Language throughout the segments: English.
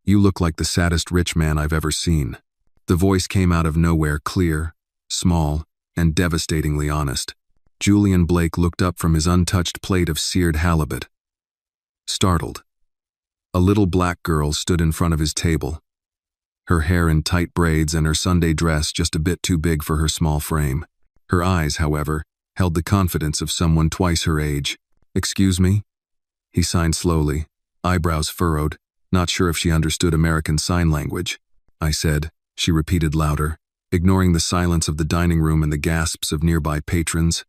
"You look like the saddest rich man I've ever seen." The voice came out of nowhere, clear, small, and devastatingly honest. Julian Blake looked up from his untouched plate of seared halibut. Startled. A little black girl stood in front of his table, her hair in tight braids and her Sunday dress just a bit too big for her small frame. Her eyes, however, held the confidence of someone twice her age. "Excuse me?" He signed slowly, eyebrows furrowed, not sure if she understood American Sign Language. "I said," she repeated louder, ignoring the silence of the dining room and the gasps of nearby patrons.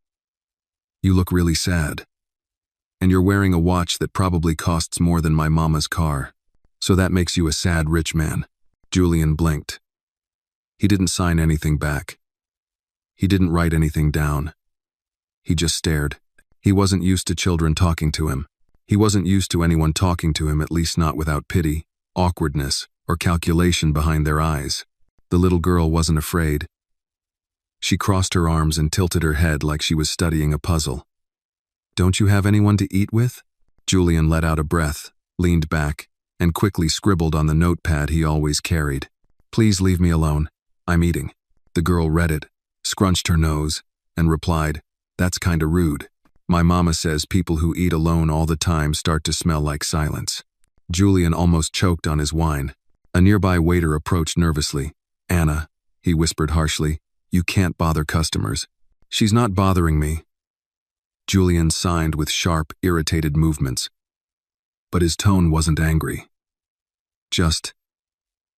"You look really sad. And you're wearing a watch that probably costs more than my mama's car. So that makes you a sad rich man." Julian blinked. He didn't sign anything back. He didn't write anything down. He just stared. He wasn't used to children talking to him. He wasn't used to anyone talking to him, at least not without pity, awkwardness, or calculation behind their eyes. The little girl wasn't afraid. She crossed her arms and tilted her head like she was studying a puzzle. "Don't you have anyone to eat with?" Julian let out a breath, leaned back, and quickly scribbled on the notepad he always carried. "Please leave me alone. I'm eating." The girl read it, scrunched her nose, and replied, "That's kinda rude. My mama says people who eat alone all the time start to smell like silence." Julian almost choked on his wine. A nearby waiter approached nervously. "Anna," he whispered harshly, "you can't bother customers." "She's not bothering me." Julian signed with sharp, irritated movements. But his tone wasn't angry. Just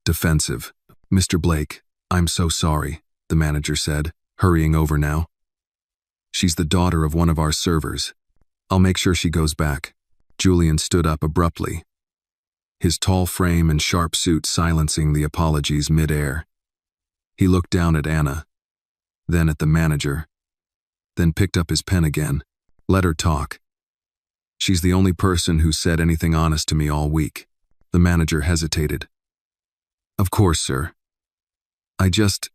defensive. "Mr. Blake, I'm so sorry," the manager said, hurrying over now. "She's the daughter of one of our servers. I'll make sure she goes back." Julian stood up abruptly, his tall frame and sharp suit silencing the apologies mid-air. He looked down at Anna, then at the manager, then picked up his pen again. "Let her talk. She's the only person who said anything honest to me all week." The manager hesitated. "Of course, sir. I just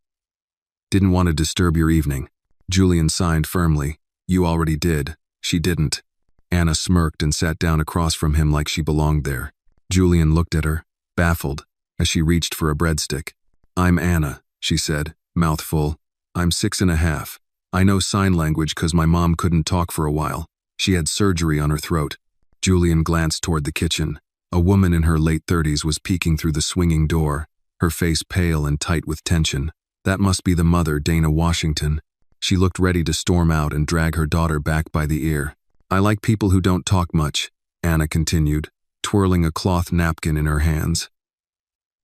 didn't want to disturb your evening." Julian signed firmly. "You already did." She didn't. Anna smirked and sat down across from him like she belonged there. Julian looked at her, baffled, as she reached for a breadstick. "I'm Anna," she said, mouth full. "I'm 6.5. I know sign language 'cause my mom couldn't talk for a while. She had surgery on her throat." Julian glanced toward the kitchen. A woman in her late 30s was peeking through the swinging door, her face pale and tight with tension. That must be the mother, Dana Washington. She looked ready to storm out and drag her daughter back by the ear. "I like people who don't talk much," Anna continued, twirling a cloth napkin in her hands.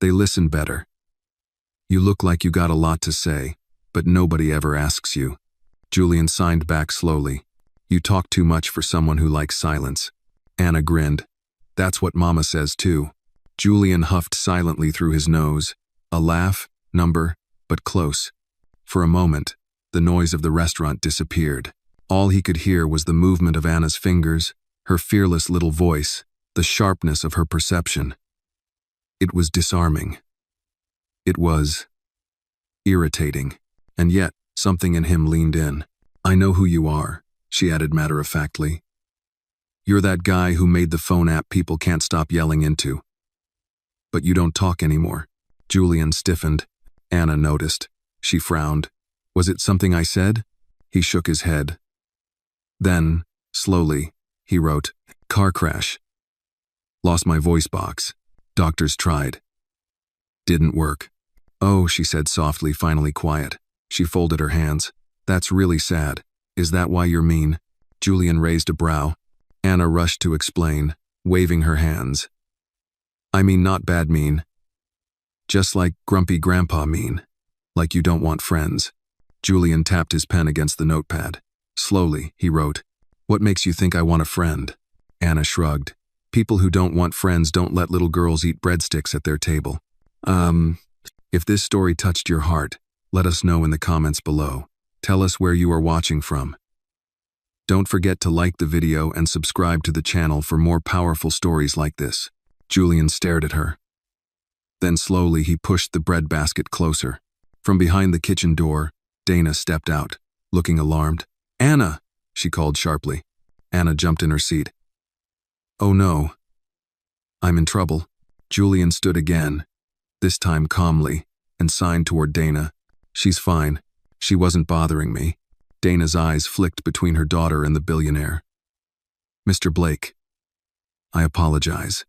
"They listen better. You look like you got a lot to say, but nobody ever asks you." Julian signed back slowly. "You talk too much for someone who likes silence." Anna grinned. "That's what Mama says too." Julian huffed silently through his nose. A laugh, number, but close. For a moment, the noise of the restaurant disappeared. All he could hear was the movement of Anna's fingers, her fearless little voice, the sharpness of her perception. It was disarming. It was irritating. And yet, something in him leaned in. "I know who you are," she added matter-of-factly. "You're that guy who made the phone app people can't stop yelling into. But you don't talk anymore." Julian stiffened. Anna noticed. She frowned. "Was it something I said?" He shook his head. Then, slowly, he wrote, "Car crash. Lost my voice box. Doctors tried. Didn't work." "Oh," she said softly, finally quiet. She folded her hands. "That's really sad. Is that why you're mean?" Julian raised a brow. Anna rushed to explain, waving her hands. "I mean not bad mean. Just like grumpy grandpa mean. Like you don't want friends." Julian tapped his pen against the notepad. Slowly, he wrote, "What makes you think I want a friend?" Anna shrugged. "People who don't want friends don't let little girls eat breadsticks at their table." If this story touched your heart, let us know in the comments below. Tell us where you are watching from. Don't forget to like the video and subscribe to the channel for more powerful stories like this. Julian stared at her. Then slowly he pushed the bread basket closer. From behind the kitchen door, Dana stepped out, looking alarmed. "Anna!" she called sharply. Anna jumped in her seat. "Oh no. I'm in trouble." Julian stood again, this time calmly, and signed toward Dana. She's fine. She wasn't bothering me. Dana's eyes flicked between her daughter and the billionaire. Mr. Blake. I apologize.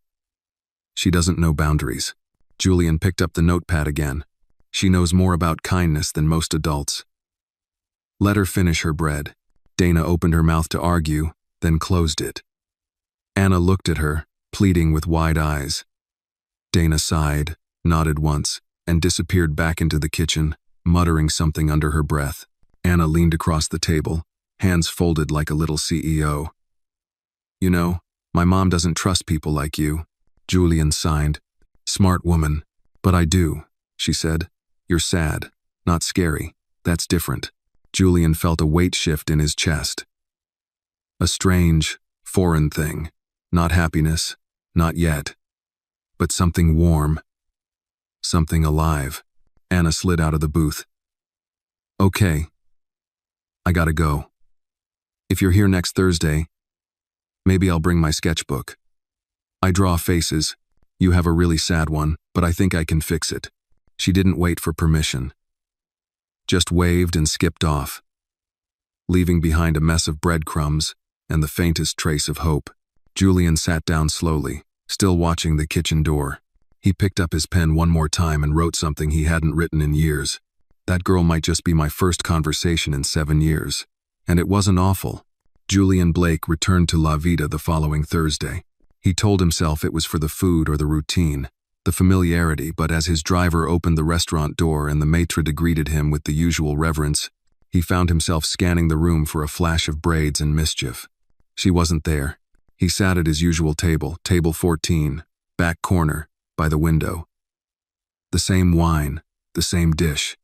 She doesn't know boundaries. Julian picked up the notepad again. She knows more about kindness than most adults. Let her finish her bread. Dana opened her mouth to argue, then closed it. Anna looked at her, pleading with wide eyes. Dana sighed, nodded once, and disappeared back into the kitchen, muttering something under her breath. Anna leaned across the table, hands folded like a little CEO. You know, my mom doesn't trust people like you. Julian signed. Smart woman. But I do, she said. You're sad, not scary. That's different. Julian felt a weight shift in his chest. A strange, foreign thing. Not happiness, not yet. But something warm. Something alive. Anna slid out of the booth. Okay. I gotta go. If you're here next Thursday, maybe I'll bring my sketchbook. I draw faces. You have a really sad one, but I think I can fix it. She didn't wait for permission. Just waved and skipped off, leaving behind a mess of breadcrumbs and the faintest trace of hope. Julian sat down slowly, still watching the kitchen door. He picked up his pen one more time and wrote something he hadn't written in years. That girl might just be my first conversation in 7 years. And it wasn't awful. Julian Blake returned to La Vida the following Thursday. He told himself it was for the food or the routine, the familiarity, but as his driver opened the restaurant door and the maitre d' greeted him with the usual reverence, he found himself scanning the room for a flash of braids and mischief. She wasn't there. He sat at his usual table, table 14, back corner, by the window. The same wine, the same dish.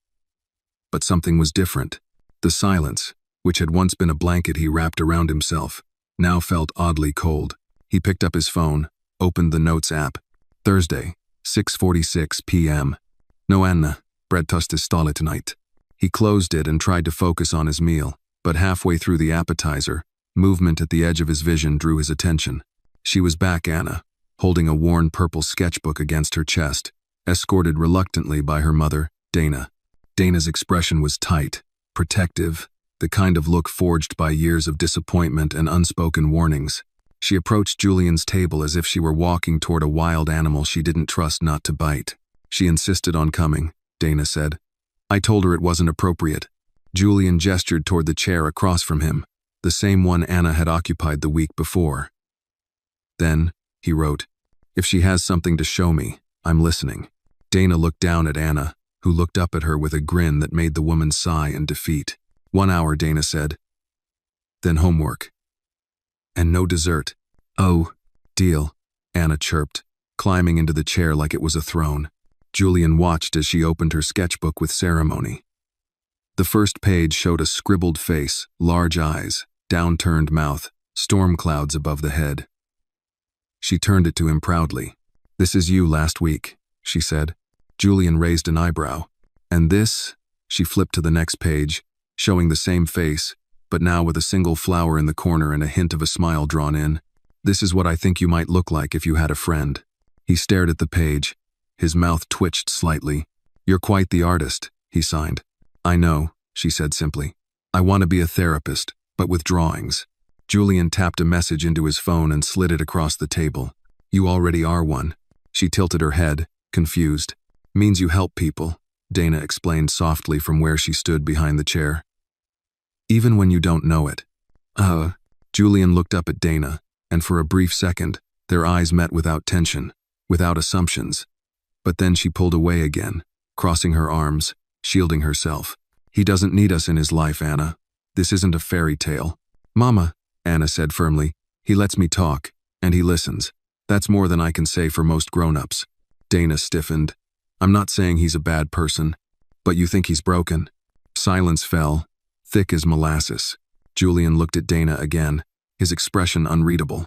But something was different. The silence, which had once been a blanket he wrapped around himself, now felt oddly cold. He picked up his phone, opened the Notes app. Thursday, 6:46 p.m. No Anna, bread toast is stale tonight. He closed it and tried to focus on his meal, but halfway through the appetizer, movement at the edge of his vision drew his attention. She was back, Anna, holding a worn purple sketchbook against her chest, escorted reluctantly by her mother, Dana. Dana's expression was tight, protective, the kind of look forged by years of disappointment and unspoken warnings. She approached Julian's table as if she were walking toward a wild animal she didn't trust not to bite. She insisted on coming, Dana said. I told her it wasn't appropriate. Julian gestured toward the chair across from him, the same one Anna had occupied the week before. Then, he wrote, if she has something to show me, I'm listening. Dana looked down at Anna, who looked up at her with a grin that made the woman sigh in defeat. 1 hour, Dana said. Then homework. And no dessert. Oh, deal, Anna chirped, climbing into the chair like it was a throne. Julian watched as she opened her sketchbook with ceremony. The first page showed a scribbled face, large eyes, downturned mouth, storm clouds above the head. She turned it to him proudly. This is you last week, she said. Julian raised an eyebrow. And this? She flipped to the next page, showing the same face, but now with a single flower in the corner and a hint of a smile drawn in. This is what I think you might look like if you had a friend. He stared at the page. His mouth twitched slightly. You're quite the artist, he signed. I know, she said simply. I want to be a therapist, but with drawings. Julian tapped a message into his phone and slid it across the table. You already are one. She tilted her head, confused. Means you help people, Dana explained softly from where she stood behind the chair. Even when you don't know it. Julian looked up at Dana, and for a brief second, their eyes met without tension, without assumptions. But then she pulled away again, crossing her arms, shielding herself. He doesn't need us in his life, Anna. This isn't a fairy tale. Mama, Anna said firmly, he lets me talk, and he listens. That's more than I can say for most grown-ups. Dana stiffened. I'm not saying he's a bad person, but you think he's broken? Silence fell, thick as molasses. Julian looked at Dana again, his expression unreadable.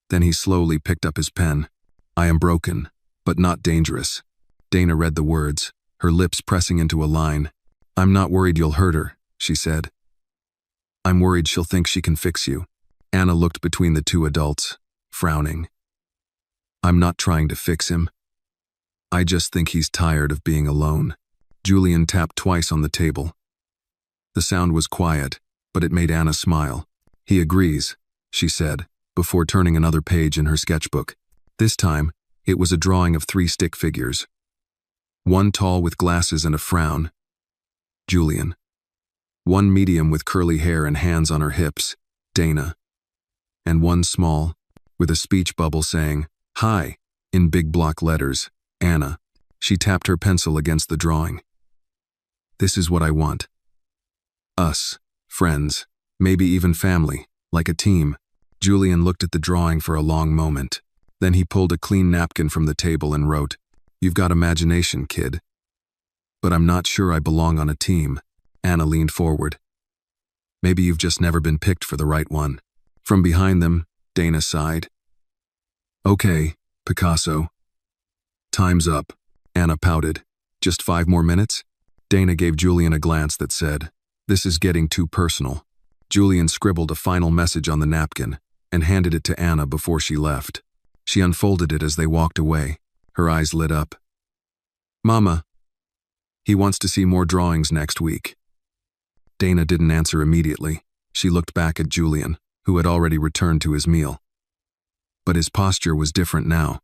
Then he slowly picked up his pen. I am broken, but not dangerous. Dana read the words, her lips pressing into a line. I'm not worried you'll hurt her, she said. I'm worried she'll think she can fix you. Anna looked between the two adults, frowning. I'm not trying to fix him. I just think he's tired of being alone. Julian tapped twice on the table. The sound was quiet, but it made Anna smile. He agrees, she said, before turning another page in her sketchbook. This time, it was a drawing of 3 stick figures. One tall with glasses and a frown, Julian. One medium with curly hair and hands on her hips, Dana. And one small, with a speech bubble saying, "Hi," in big block letters, Anna. She tapped her pencil against the drawing. This is what I want. Us, friends, maybe even family, like a team. Julian looked at the drawing for a long moment. Then he pulled a clean napkin from the table and wrote, "You've got imagination, kid. But I'm not sure I belong on a team." Anna leaned forward. Maybe you've just never been picked for the right one. From behind them, Dana sighed. Okay, Picasso. Time's up, Anna pouted. Just 5 more minutes? Dana gave Julian a glance that said, "This is getting too personal." Julian scribbled a final message on the napkin and handed it to Anna before she left. She unfolded it as they walked away. Her eyes lit up. "Mama, he wants to see more drawings next week." Dana didn't answer immediately. She looked back at Julian, who had already returned to his meal. But his posture was different now.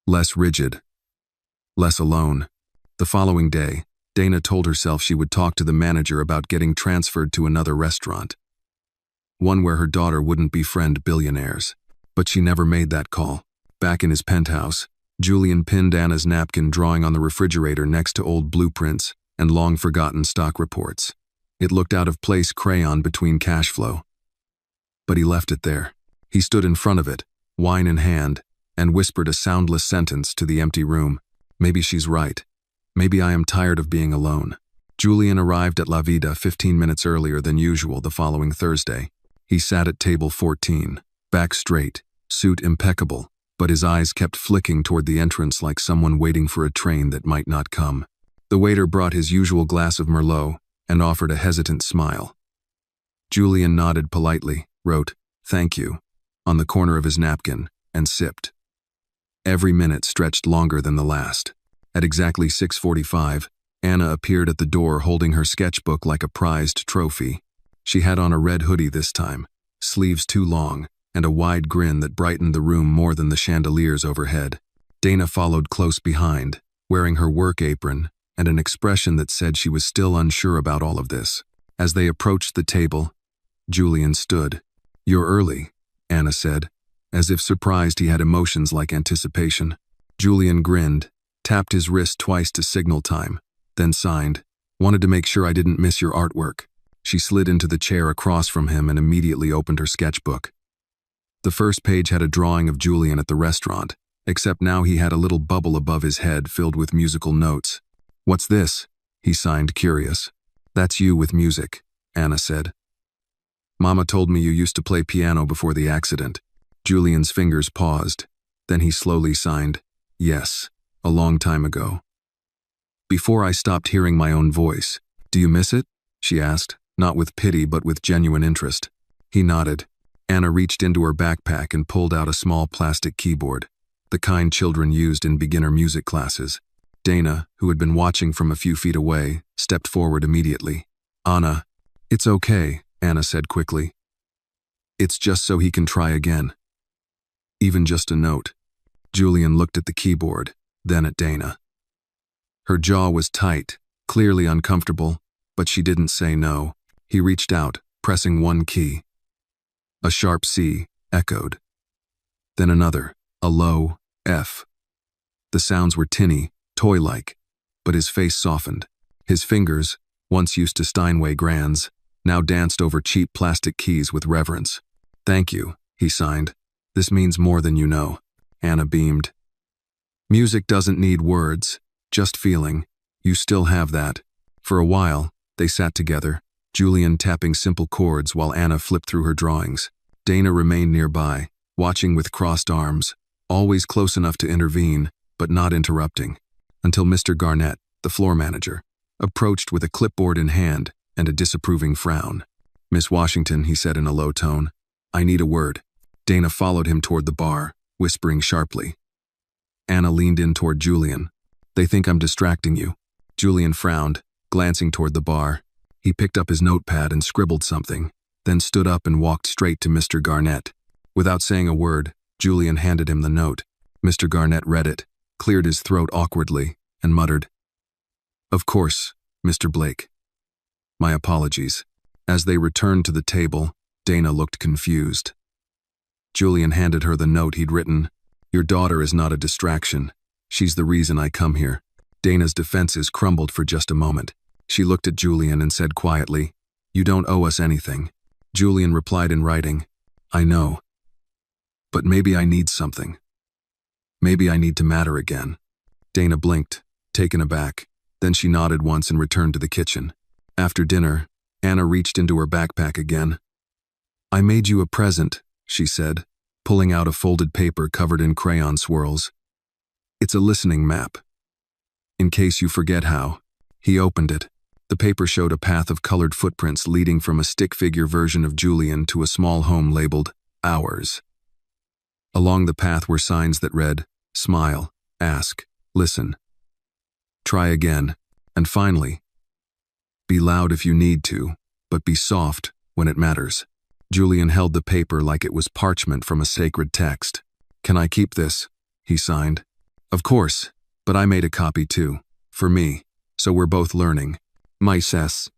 Less rigid. Less alone. The following day, Dana told herself she would talk to the manager about getting transferred to another restaurant. One where her daughter wouldn't befriend billionaires. But she never made that call. Back in his penthouse, Julian pinned Anna's napkin drawing on the refrigerator next to old blueprints and long-forgotten stock reports. It looked out of place crayon between cash flow. But he left it there. He stood in front of it, wine in hand, and whispered a soundless sentence to the empty room. Maybe she's right. Maybe I am tired of being alone. Julian arrived at La Vida 15 minutes earlier than usual the following Thursday. He sat at table 14, back straight, suit impeccable, but his eyes kept flicking toward the entrance like someone waiting for a train that might not come. The waiter brought his usual glass of Merlot and offered a hesitant smile. Julian nodded politely, wrote, "Thank you," on the corner of his napkin, and sipped. Every minute stretched longer than the last. At exactly 6:45, Anna appeared at the door holding her sketchbook like a prized trophy. She had on a red hoodie this time, sleeves too long, and a wide grin that brightened the room more than the chandeliers overhead. Dana followed close behind, wearing her work apron and an expression that said she was still unsure about all of this. As they approached the table, Julian stood. "You're early," Anna said, as if surprised he had emotions like anticipation. Julian grinned, tapped his wrist twice to signal time, then signed, "Wanted to make sure I didn't miss your artwork." She slid into the chair across from him and immediately opened her sketchbook. The first page had a drawing of Julian at the restaurant, except now he had a little bubble above his head filled with musical notes. "What's this?" he signed, curious. "That's you with music," Anna said. "Mama told me you used to play piano before the accident." Julian's fingers paused. Then he slowly signed, "Yes, a long time ago." "Before I stopped hearing my own voice. Do you miss it?" she asked, not with pity but with genuine interest. He nodded. Anna reached into her backpack and pulled out a small plastic keyboard, the kind children used in beginner music classes. Dana, who had been watching from a few feet away, stepped forward immediately. "Anna, it's okay," Anna said quickly. "It's just so he can try again." Even just a note. Julian looked at the keyboard, then at Dana. Her jaw was tight, clearly uncomfortable, but she didn't say no. He reached out, pressing one key. A sharp C echoed. Then another, a low F. The sounds were tinny, toy-like, but his face softened. His fingers, once used to Steinway grands, now danced over cheap plastic keys with reverence. "Thank you," he signed. "This means more than you know." Anna beamed. "Music doesn't need words, just feeling. You still have that." For a while, they sat together, Julian tapping simple chords while Anna flipped through her drawings. Dana remained nearby, watching with crossed arms, always close enough to intervene, but not interrupting, until Mr. Garnett, the floor manager, approached with a clipboard in hand and a disapproving frown. "Miss Washington," he said in a low tone, "I need a word." Dana followed him toward the bar, whispering sharply. Anna leaned in toward Julian. "They think I'm distracting you." Julian frowned, glancing toward the bar. He picked up his notepad and scribbled something, then stood up and walked straight to Mr. Garnett. Without saying a word, Julian handed him the note. Mr. Garnett read it, cleared his throat awkwardly, and muttered, "Of course, Mr. Blake. My apologies." As they returned to the table, Dana looked confused. Julian handed her the note he'd written. "Your daughter is not a distraction. She's the reason I come here." Dana's defenses crumbled for just a moment. She looked at Julian and said quietly, "You don't owe us anything." Julian replied in writing, "I know. But maybe I need something. Maybe I need to matter again." Dana blinked, taken aback. Then she nodded once and returned to the kitchen. After dinner, Anna reached into her backpack again. "I made you a present," she said, pulling out a folded paper covered in crayon swirls. "It's a listening map. In case you forget how." He opened it. The paper showed a path of colored footprints leading from a stick figure version of Julian to a small home labeled Ours. Along the path were signs that read, "Smile, ask, listen. Try again, and finally, be loud if you need to, but be soft when it matters." Julian held the paper like it was parchment from a sacred text. "Can I keep this?" he signed. "Of course, but I made a copy too, for me, so we're both learning." "My cess."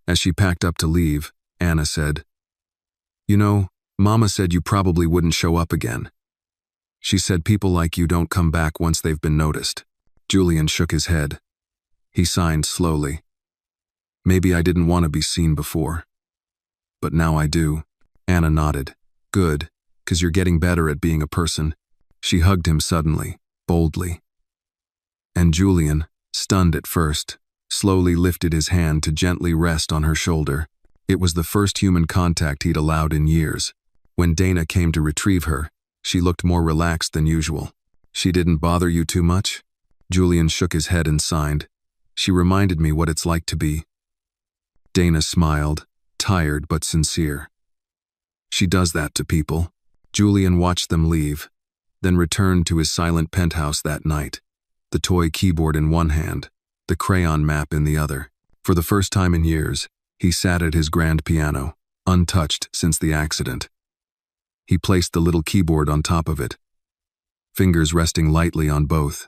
As she packed up to leave, Anna said, "You know, Mama said you probably wouldn't show up again. She said people like you don't come back once they've been noticed." Julian shook his head. He signed slowly. "Maybe I didn't want to be seen before. But now I do." Anna nodded. "Good, 'cause you're getting better at being a person." She hugged him suddenly, boldly. And Julian, stunned at first, slowly lifted his hand to gently rest on her shoulder. It was the first human contact he'd allowed in years. When Dana came to retrieve her, she looked more relaxed than usual. "She didn't bother you too much?" Julian shook his head and signed. "She reminded me what it's like to be." Dana smiled, tired but sincere. "She does that to people." Julian watched them leave, then returned to his silent penthouse that night, the toy keyboard in one hand, the crayon map in the other. For the first time in years, he sat at his grand piano, untouched since the accident. He placed the little keyboard on top of it, fingers resting lightly on both,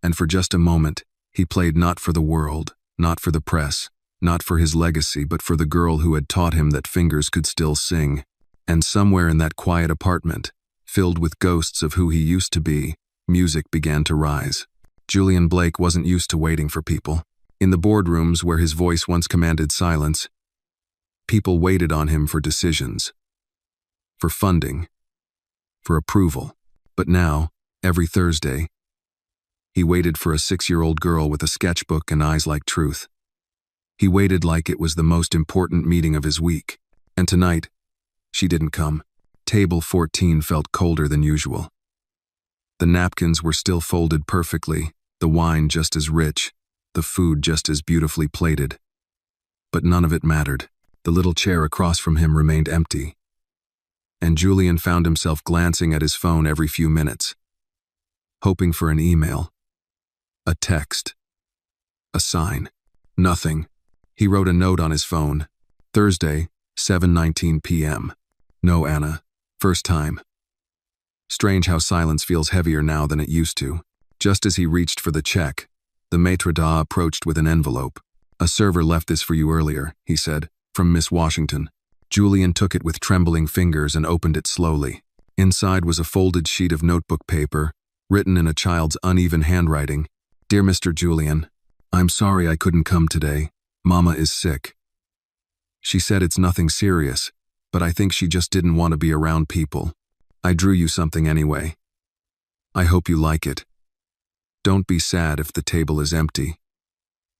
and for just a moment, he played not for the world, not for the press, not for his legacy, but for the girl who had taught him that fingers could still sing. And somewhere in that quiet apartment, filled with ghosts of who he used to be, music began to rise. Julian Blake wasn't used to waiting for people. In the boardrooms where his voice once commanded silence, people waited on him for decisions, for funding, for approval. But now, every Thursday, he waited for a 6-year-old girl with a sketchbook and eyes like truth. He waited like it was the most important meeting of his week. And tonight, she didn't come. Table 14 felt colder than usual. The napkins were still folded perfectly, the wine just as rich, the food just as beautifully plated. But none of it mattered. The little chair across from him remained empty. And Julian found himself glancing at his phone every few minutes, hoping for an email, a text, a sign. Nothing. He wrote a note on his phone. Thursday, 7:19 p.m. "No, Anna. First time." Strange how silence feels heavier now than it used to. Just as he reached for the check, the maitre d' approached with an envelope. "A server left this for you earlier," he said, "from Miss Washington." Julian took it with trembling fingers and opened it slowly. Inside was a folded sheet of notebook paper, written in a child's uneven handwriting. "Dear Mr. Julian, I'm sorry I couldn't come today. Mama is sick. She said it's nothing serious, but I think she just didn't want to be around people. I drew you something anyway. I hope you like it. Don't be sad if the table is empty.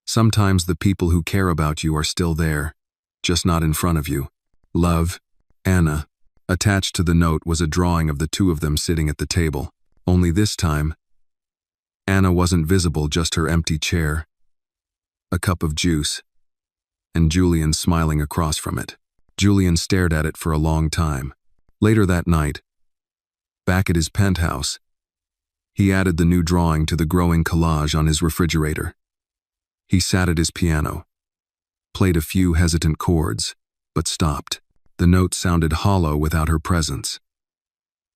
Sometimes the people who care about you are still there, just not in front of you. Love, Anna." Attached to the note was a drawing of the two of them sitting at the table. Only this time, Anna wasn't visible, just her empty chair, a cup of juice, and Julian smiling across from it. Julian stared at it for a long time. Later that night, Back at his penthouse, he added the new drawing to the growing collage on his refrigerator. He sat at his piano, played a few hesitant chords, but stopped. The notes sounded hollow without her presence.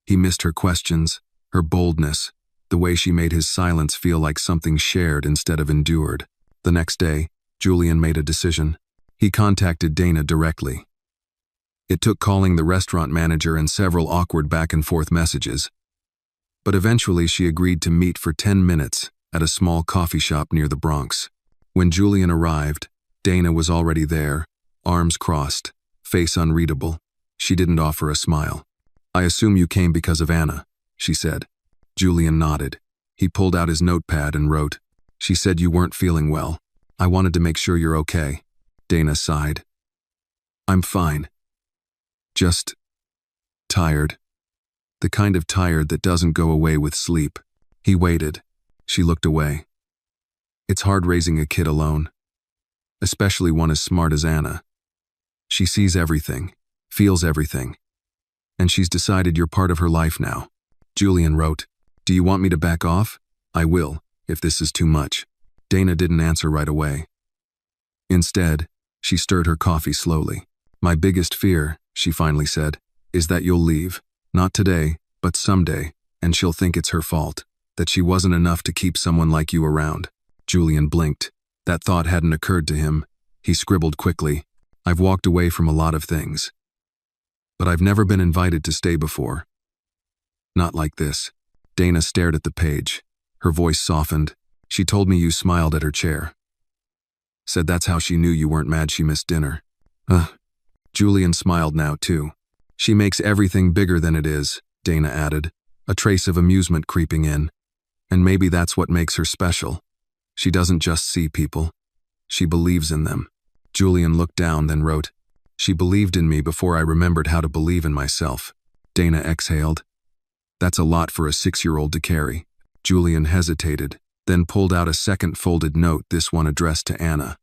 He missed her questions, her boldness, the way she made his silence feel like something shared instead of endured. The next day, Julian made a decision. He contacted Dana directly. It took calling the restaurant manager and several awkward back-and-forth messages, but eventually she agreed to meet for 10 minutes at a small coffee shop near the Bronx. When Julian arrived, Dana was already there, arms crossed, face unreadable. She didn't offer a smile. "I assume you came because of Anna," she said. Julian nodded. He pulled out his notepad and wrote, "She said you weren't feeling well. I wanted to make sure you're okay." Dana sighed. "I'm fine. Just tired. The kind of tired that doesn't go away with sleep." He waited. She looked away. "It's hard raising a kid alone, especially one as smart as Anna. She sees everything, feels everything, and she's decided you're part of her life now." Julian wrote, "Do you want me to back off? I will, if this is too much." Dana didn't answer right away. Instead, she stirred her coffee slowly. "My biggest fear," she finally said, "is that you'll leave. Not today, but someday, and she'll think it's her fault, that she wasn't enough to keep someone like you around." Julian blinked. That thought hadn't occurred to him. He scribbled quickly, "I've walked away from a lot of things, but I've never been invited to stay before. Not like this." Dana stared at the page. Her voice softened. "She told me you smiled at her chair. Said that's how she knew you weren't mad she missed dinner." Julian smiled now too. "She makes everything bigger than it is," Dana added, a trace of amusement creeping in. "And maybe that's what makes her special. She doesn't just see people. She believes in them." Julian looked down, then wrote, "She believed in me before I remembered how to believe in myself." Dana exhaled. "That's a lot for a 6-year-old to carry." Julian hesitated, then pulled out a second folded note, this one addressed to Anna.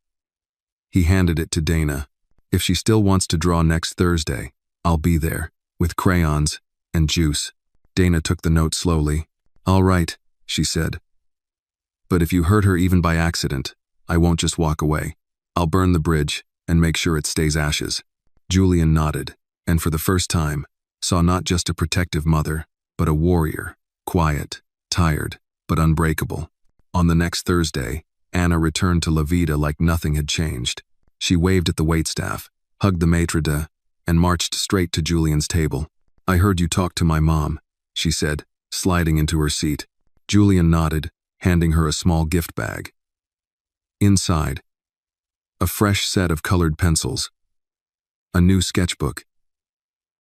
He handed it to Dana. "If she still wants to draw next Thursday, I'll be there, with crayons and juice." Dana took the note slowly. "All right," she said. "But if you hurt her even by accident, I won't just walk away. I'll burn the bridge and make sure it stays ashes." Julian nodded, and for the first time, saw not just a protective mother, but a warrior, quiet, tired, but unbreakable. On the next Thursday, Anna returned to La Vida like nothing had changed. She waved at the waitstaff, hugged the maitre d', and marched straight to Julian's table. "I heard you talk to my mom," she said, sliding into her seat. Julian nodded, handing her a small gift bag. Inside, a fresh set of colored pencils, a new sketchbook,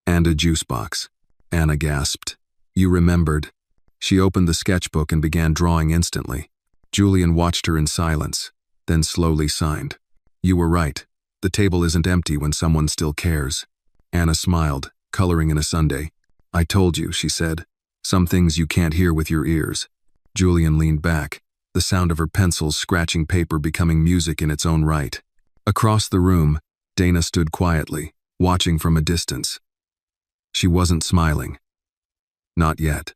and a juice box. Anna gasped. "You remembered." She opened the sketchbook and began drawing instantly. Julian watched her in silence, then slowly signed. "You were right. The table isn't empty when someone still cares." Anna smiled, coloring in a sundae. "I told you," she said. "Some things you can't hear with your ears." Julian leaned back, the sound of her pencils scratching paper becoming music in its own right. Across the room, Dana stood quietly, watching from a distance. She wasn't smiling. Not yet.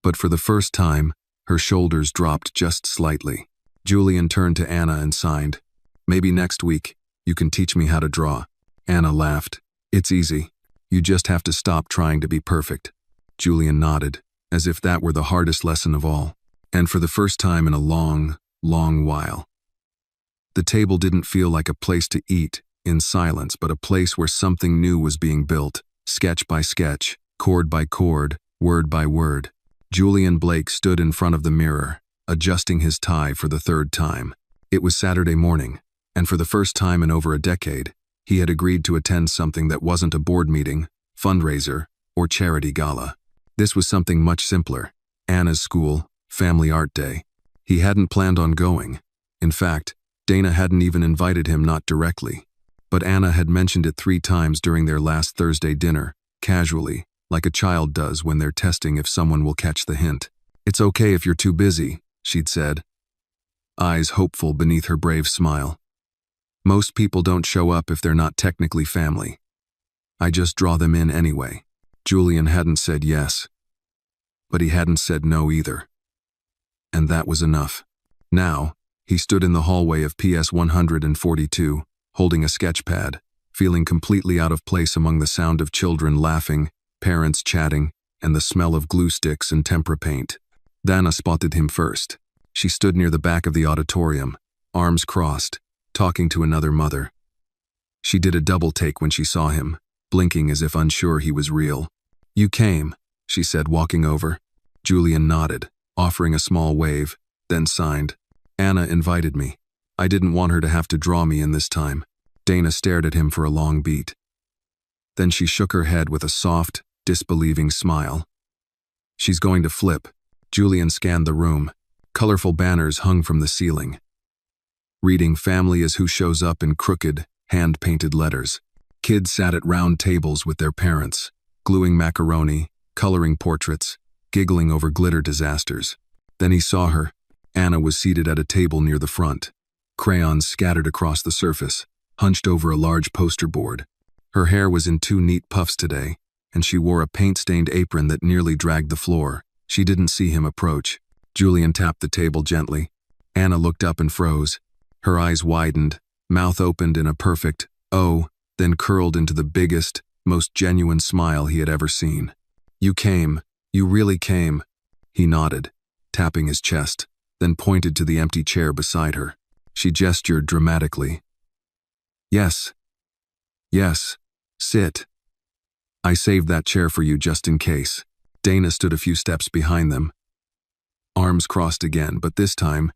But for the first time, her shoulders dropped just slightly. Julian turned to Anna and signed, "Maybe next week, you can teach me how to draw." Anna laughed. "It's easy. You just have to stop trying to be perfect." Julian nodded, as if that were the hardest lesson of all. And for the first time in a long, long while, the table didn't feel like a place to eat in silence, but a place where something new was being built, sketch by sketch, chord by chord, word by word. Julian Blake stood in front of the mirror, adjusting his tie for the third time. It was Saturday morning, and for the first time in over a decade, he had agreed to attend something that wasn't a board meeting, fundraiser, or charity gala. This was something much simpler. Anna's school, family art day. He hadn't planned on going. In fact, Dana hadn't even invited him, not directly. But Anna had mentioned it 3 times during their last Thursday dinner, casually, like a child does when they're testing if someone will catch the hint. "It's okay if you're too busy," she'd said, eyes hopeful beneath her brave smile. "Most people don't show up if they're not technically family. I just draw them in anyway." Julian hadn't said yes. but he hadn't said no either. And that was enough. Now, he stood in the hallway of PS 142, holding a sketch pad, feeling completely out of place among the sound of children laughing, parents chatting, and the smell of glue sticks and tempera paint. Dana spotted him first. She stood near the back of the auditorium, arms crossed, talking to another mother. She did a double take when she saw him, blinking as if unsure he was real. "You came," she said, walking over. Julian nodded, offering a small wave, then signed. "Anna invited me. I didn't want her to have to draw me in this time." Dana stared at him for a long beat. Then she shook her head with a soft, disbelieving smile. "She's going to flip." Julian scanned the room. Colorful banners hung from the ceiling, reading "Family is who shows up" in crooked, hand-painted letters. Kids sat at round tables with their parents, gluing macaroni, coloring portraits, giggling over glitter disasters. Then he saw her. Anna was seated at a table near the front, crayons scattered across the surface, hunched over a large poster board. Her hair was in 2 neat puffs today, and she wore a paint-stained apron that nearly dragged the floor. She didn't see him approach. Julian tapped the table gently. Anna looked up and froze. Her eyes widened, mouth opened in a perfect "oh," then curled into the biggest, most genuine smile he had ever seen. "You came. You really came." He nodded, tapping his chest, then pointed to the empty chair beside her. She gestured dramatically. "Yes. Yes. Sit. I saved that chair for you just in case." Dana stood a few steps behind them, arms crossed again, but this time,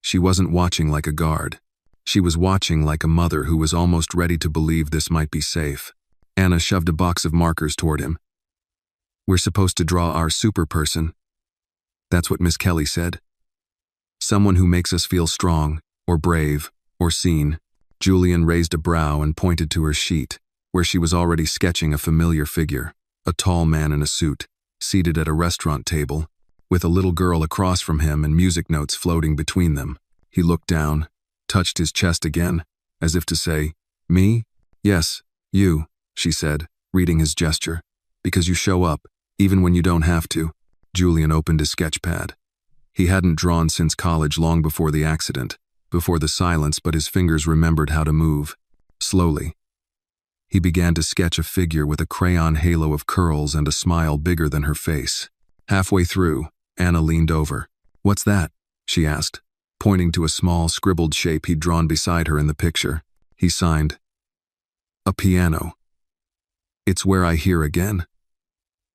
she wasn't watching like a guard. She was watching like a mother who was almost ready to believe this might be safe. Anna shoved a box of markers toward him. "We're supposed to draw our super person. That's what Miss Kelly said. Someone who makes us feel strong, or brave, or seen." Julian raised a brow and pointed to her sheet, where she was already sketching a familiar figure, a tall man in a suit, seated at a restaurant table, with a little girl across from him and music notes floating between them. He looked down, touched his chest again, as if to say, "Me? Yes, you," she said, reading his gesture. "Because you show up, even when you don't have to." Julian opened his sketch pad. He hadn't drawn since college, long before the accident, before the silence, but his fingers remembered how to move. Slowly, he began to sketch a figure with a crayon halo of curls and a smile bigger than her face. Halfway through, Anna leaned over. "What's that?" she asked, pointing to a small, scribbled shape he'd drawn beside her in the picture. He signed, "A piano. It's where I hear again.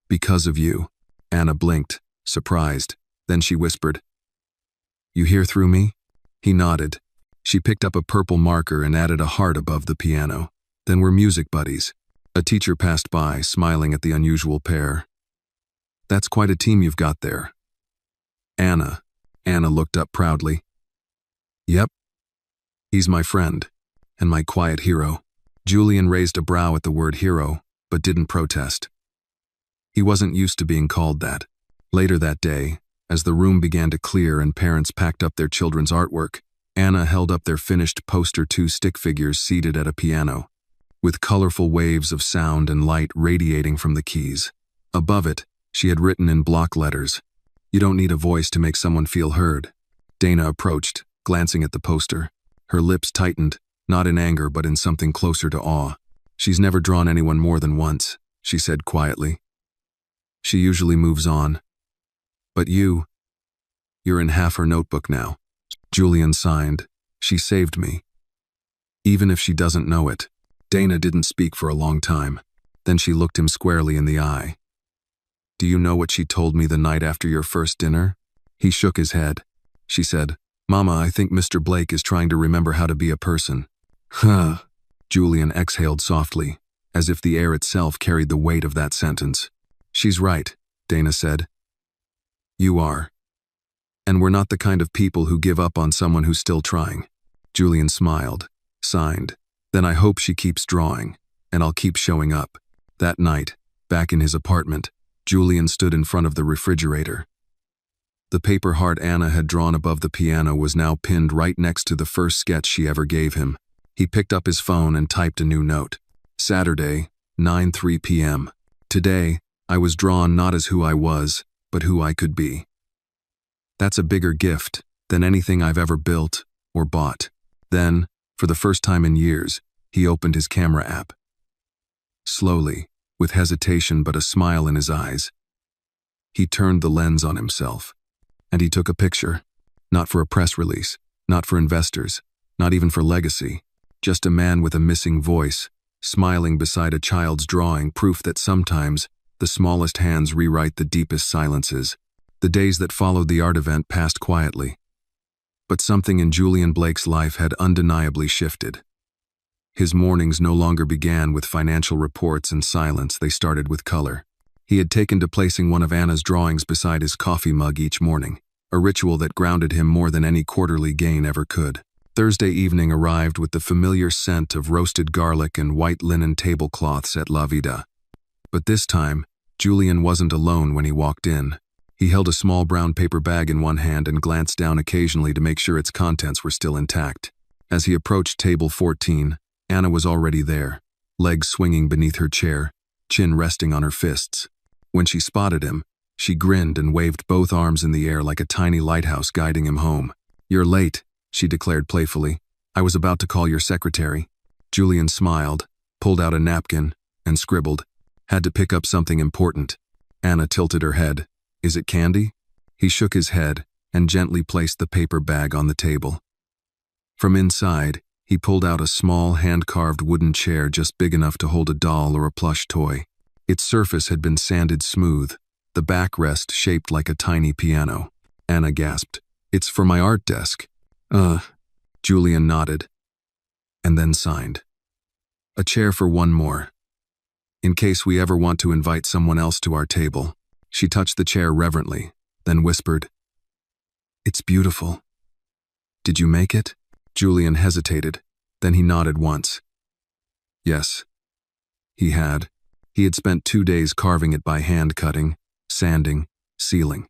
Because of you." Anna blinked, surprised. Then she whispered, "You hear through me?" He nodded. She picked up a purple marker and added a heart above the piano. "Then we're music buddies." A teacher passed by, smiling at the unusual pair. "That's quite a team you've got there." "Anna." Anna looked up proudly. "Yep. He's my friend, and my quiet hero." Julian raised a brow at the word hero, but didn't protest. He wasn't used to being called that. Later that day, as the room began to clear and parents packed up their children's artwork, Anna held up their finished poster, 2 stick figures seated at a piano, with colorful waves of sound and light radiating from the keys. Above it, she had written in block letters, "You don't need a voice to make someone feel heard." Dana approached, glancing at the poster. Her lips tightened, not in anger but in something closer to awe. "She's never drawn anyone more than once," she said quietly. "She usually moves on. But you're in half her notebook now." Julian signed. "She saved me. Even if she doesn't know it." Dana didn't speak for a long time. Then she looked him squarely in the eye. "Do you know what she told me the night after your first dinner?" He shook his head. She said, "Mama, I think Mr. Blake is trying to remember how to be a person." "Huh." Julian exhaled softly, as if the air itself carried the weight of that sentence. "She's right," Dana said. "You are. And we're not the kind of people who give up on someone who's still trying." Julian smiled, signed, "Then I hope she keeps drawing, and I'll keep showing up." That night, back in his apartment, Julian stood in front of the refrigerator. The paper heart Anna had drawn above the piano was now pinned right next to the first sketch she ever gave him. He picked up his phone and typed a new note. "Saturday, 9:03 p.m. Today, I was drawn not as who I was, but who I could be. That's a bigger gift than anything I've ever built or bought. Then, for the first time in years, he opened his camera app. Slowly, with hesitation but a smile in his eyes, he turned the lens on himself, and he took a picture, not for a press release, not for investors, not even for legacy, just a man with a missing voice, smiling beside a child's drawing, proof that sometimes the smallest hands rewrite the deepest silences. The days that followed the art event passed quietly. But something in Julian Blake's life had undeniably shifted. His mornings no longer began with financial reports and silence, they started with color. He had taken to placing one of Anna's drawings beside his coffee mug each morning, a ritual that grounded him more than any quarterly gain ever could. Thursday evening arrived with the familiar scent of roasted garlic and white linen tablecloths at La Vida. But this time, Julian wasn't alone when he walked in. He held a small brown paper bag in one hand and glanced down occasionally to make sure its contents were still intact. As he approached table 14, Anna was already there, legs swinging beneath her chair, chin resting on her fists. When she spotted him, she grinned and waved both arms in the air like a tiny lighthouse guiding him home. "You're late," she declared playfully. "I was about to call your secretary." Julian smiled, pulled out a napkin, and scribbled, "Had to pick up something important." Anna tilted her head. "Is it candy?" He shook his head and gently placed the paper bag on the table. From inside, he pulled out a small hand-carved wooden chair just big enough to hold a doll or a plush toy. Its surface had been sanded smooth, the backrest shaped like a tiny piano. Anna gasped, "It's for my art desk." Julian nodded, and then signed. "A chair for one more, in case we ever want to invite someone else to our table." She touched the chair reverently, then whispered, "It's beautiful. Did you make it?" Julian hesitated, then he nodded once. Yes, he had. He had spent 2 days carving it by hand, cutting, sanding, sealing.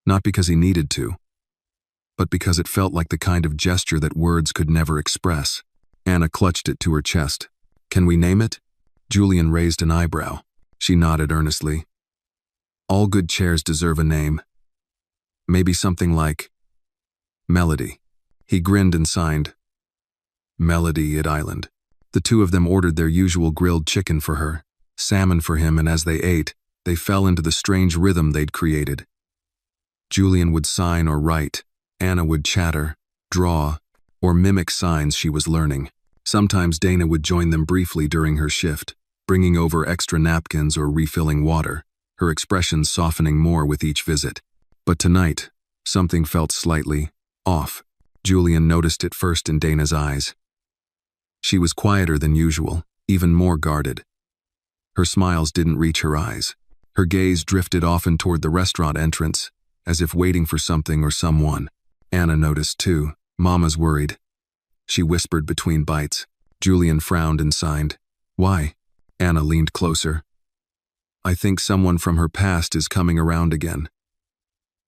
Not because he needed to, but because it felt like the kind of gesture that words could never express. Anna clutched it to her chest. "Can we name it?" Julian raised an eyebrow. She nodded earnestly. "All good chairs deserve a name. Maybe something like Melody." He grinned and signed, "Melody at Island." The two of them ordered their usual grilled chicken for her, salmon for him, and as they ate, they fell into the strange rhythm they'd created. Julian would sign or write. Anna would chatter, draw, or mimic signs she was learning. Sometimes Dana would join them briefly during her shift, bringing over extra napkins or refilling water, her expressions softening more with each visit. But tonight, something felt slightly off. Julian noticed it first in Dana's eyes. She was quieter than usual, even more guarded. Her smiles didn't reach her eyes. Her gaze drifted often toward the restaurant entrance, as if waiting for something or someone. Anna noticed too. "Mama's worried," she whispered between bites. Julian frowned and signed. "Why?" Anna leaned closer. "I think someone from her past is coming around again.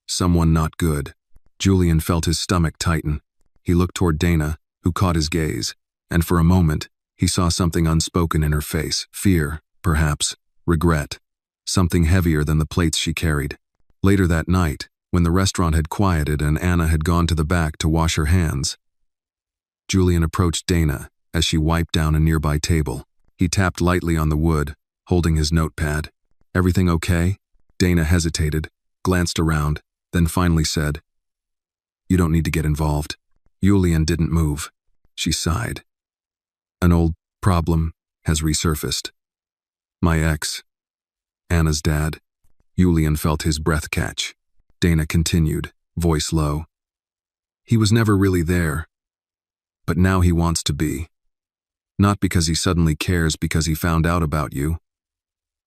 Someone not good." Julian felt his stomach tighten. He looked toward Dana, who caught his gaze, and for a moment, he saw something unspoken in her face. Fear, perhaps, regret, something heavier than the plates she carried. Later that night, when the restaurant had quieted and Anna had gone to the back to wash her hands, Julian approached Dana as she wiped down a nearby table. He tapped lightly on the wood, holding his notepad. "Everything okay?" Dana hesitated, glanced around, then finally said, "You don't need to get involved." Julian didn't move. She sighed. "An old problem has resurfaced. My ex, Anna's dad." Julian felt his breath catch. Dana continued, voice low. "He was never really there, but now he wants to be. Not because he suddenly cares, because he found out about you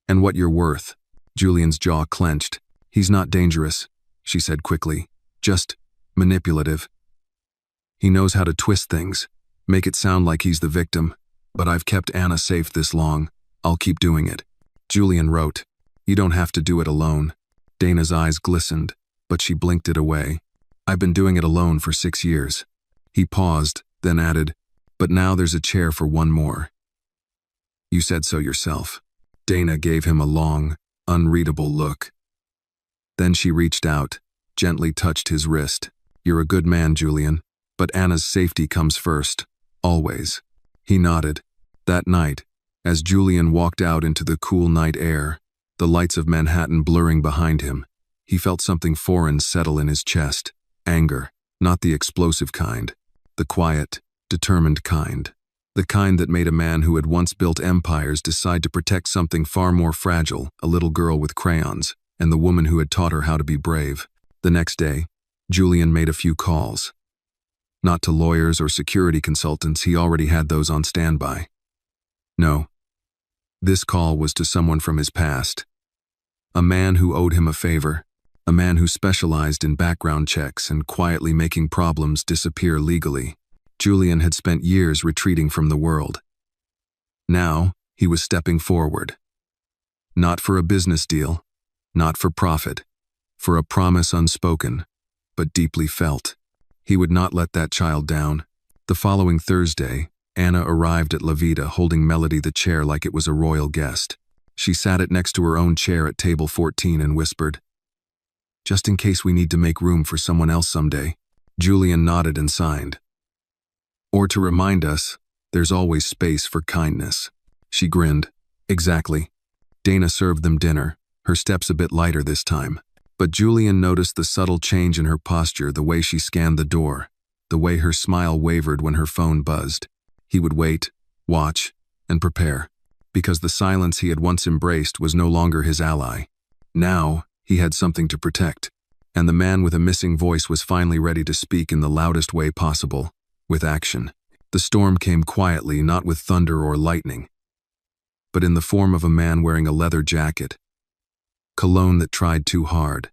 and what you're worth." Julian's jaw clenched. "He's not dangerous," she said quickly, "just manipulative. He knows how to twist things, make it sound like he's the victim, but I've kept Anna safe this long. I'll keep doing it." Julian wrote, "You don't have to do it alone." Dana's eyes glistened, but she blinked it away. "I've been doing it alone for 6 years." He paused, then added, "But now there's a chair for one more. You said so yourself." Dana gave him a long, unreadable look. Then she reached out, gently touched his wrist. "You're a good man, Julian, but Anna's safety comes first. Always." He nodded. That night, as Julian walked out into the cool night air, the lights of Manhattan blurring behind him, he felt something foreign settle in his chest. Anger, not the explosive kind, the quiet, determined kind. The kind that made a man who had once built empires decide to protect something far more fragile, a little girl with crayons, and the woman who had taught her how to be brave. The next day, Julian made a few calls. Not to lawyers or security consultants, he already had those on standby. No. This call was to someone from his past. A man who owed him a favor. A man who specialized in background checks and quietly making problems disappear legally. Julian had spent years retreating from the world. Now, he was stepping forward. Not for a business deal, not for profit, for a promise unspoken, but deeply felt. He would not let that child down. The following Thursday, Anna arrived at La Vida holding Melody the chair like it was a royal guest. She sat it next to her own chair at table 14 and whispered, "Just in case we need to make room for someone else someday." Julian nodded and signed. "Or to remind us, there's always space for kindness." She grinned. "Exactly." Dana served them dinner, her steps a bit lighter this time. But Julian noticed the subtle change in her posture, the way she scanned the door, the way her smile wavered when her phone buzzed. He would wait, watch, and prepare, because the silence he had once embraced was no longer his ally. Now, he had something to protect, and the man with a missing voice was finally ready to speak in the loudest way possible, with action. The storm came quietly, not with thunder or lightning, but in the form of a man wearing a leather jacket, cologne that tried too hard,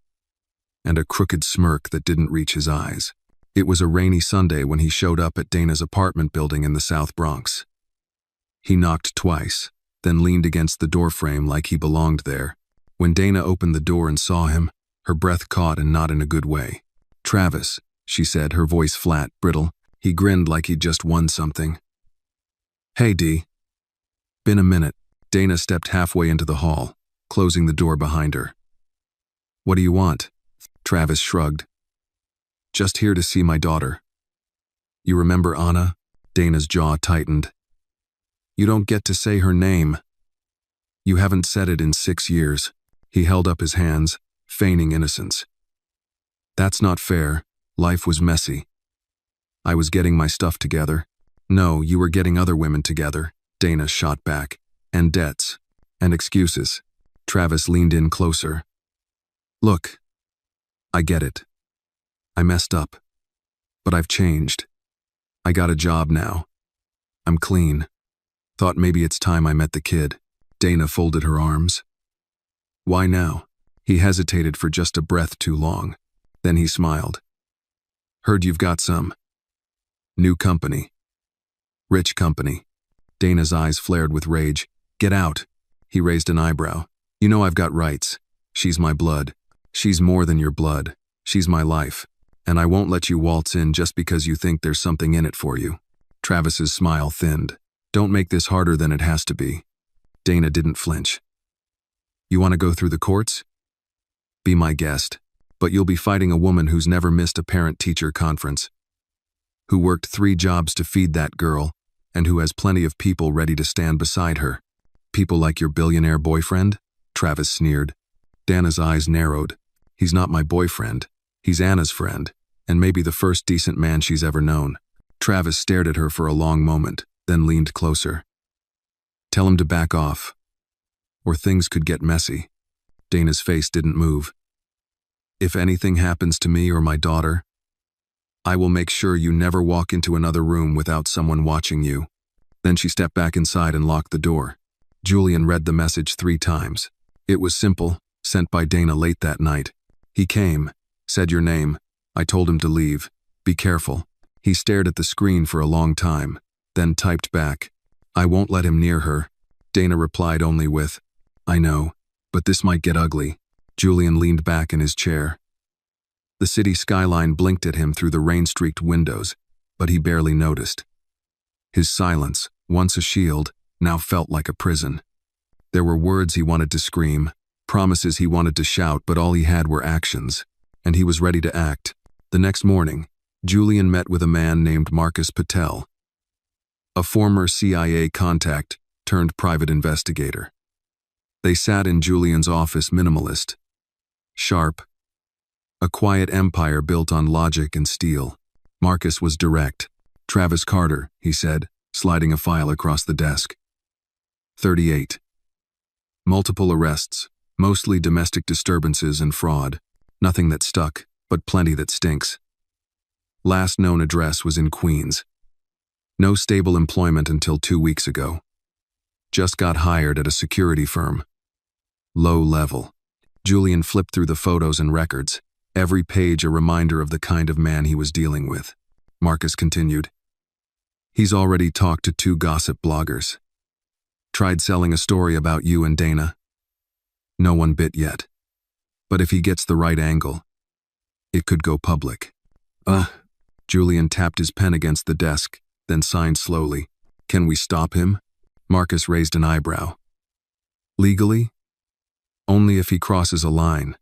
and a crooked smirk that didn't reach his eyes. It was a rainy Sunday when he showed up at Dana's apartment building in the South Bronx. He knocked twice, then leaned against the doorframe like he belonged there. When Dana opened the door and saw him, her breath caught and not in a good way. "Travis," she said, her voice flat, brittle. He grinned like he'd just won something. "Hey, D. Been a minute." Dana stepped halfway into the hall, closing the door behind her. "What do you want?" Travis shrugged. "Just here to see my daughter." "You remember Anna?" Dana's jaw tightened. "You don't get to say her name." "You haven't said it in 6 years." He held up his hands, feigning innocence. "That's not fair. Life was messy. I was getting my stuff together." "No, you were getting other women together," Dana shot back. "And debts. And excuses." Travis leaned in closer. "Look, I get it. I messed up. But I've changed. I got a job now. I'm clean. Thought maybe it's time I met the kid." Dana folded her arms. "Why now?" He hesitated for just a breath too long. Then he smiled. "Heard you've got some new company. Rich company." Dana's eyes flared with rage. "Get out." He raised an eyebrow. "You know I've got rights. She's my blood. She's more than your blood. She's my life. And I won't let you waltz in just because you think there's something in it for you." Travis's smile thinned. "Don't make this harder than it has to be." Dana didn't flinch. "You want to go through the courts? Be my guest. But you'll be fighting a woman who's never missed a parent-teacher conference, who worked 3 jobs to feed that girl, and who has plenty of people ready to stand beside her." "People like your billionaire boyfriend?" Travis sneered. Dana's eyes narrowed. "He's not my boyfriend. He's Anna's friend, and maybe the first decent man she's ever known." Travis stared at her for a long moment, then leaned closer. "Tell him to back off, or things could get messy." Dana's face didn't move. "If anything happens to me or my daughter, I will make sure you never walk into another room without someone watching you." Then she stepped back inside and locked the door. Julian read the message 3 times. It was simple, sent by Dana late that night. "He came, said your name. I told him to leave. Be careful." He stared at the screen for a long time, then typed back, "I won't let him near her." Dana replied only with, "I know, but this might get ugly." Julian leaned back in his chair. The city skyline blinked at him through the rain-streaked windows, but he barely noticed. His silence, once a shield, now felt like a prison. There were words he wanted to scream, promises he wanted to shout, but all he had were actions, and he was ready to act. The next morning, Julian met with a man named Marcus Patel, a former CIA contact turned private investigator. They sat in Julian's office, minimalist, sharp, a quiet empire built on logic and steel. Marcus was direct. "Travis Carter," he said, sliding a file across the desk. 38. Multiple arrests, mostly domestic disturbances and fraud. Nothing that stuck, but plenty that stinks. Last known address was in Queens. No stable employment until 2 weeks ago. Just got hired at a security firm. Low level. Julian flipped through the photos and records, every page a reminder of the kind of man he was dealing with. Marcus continued. He's already talked to 2 gossip bloggers. Tried selling a story about you and Dana. No one bit yet. But if he gets the right angle, it could go public. Julian tapped his pen against the desk, then signed slowly. "Can we stop him?" Marcus raised an eyebrow. "Legally? Only if he crosses a line.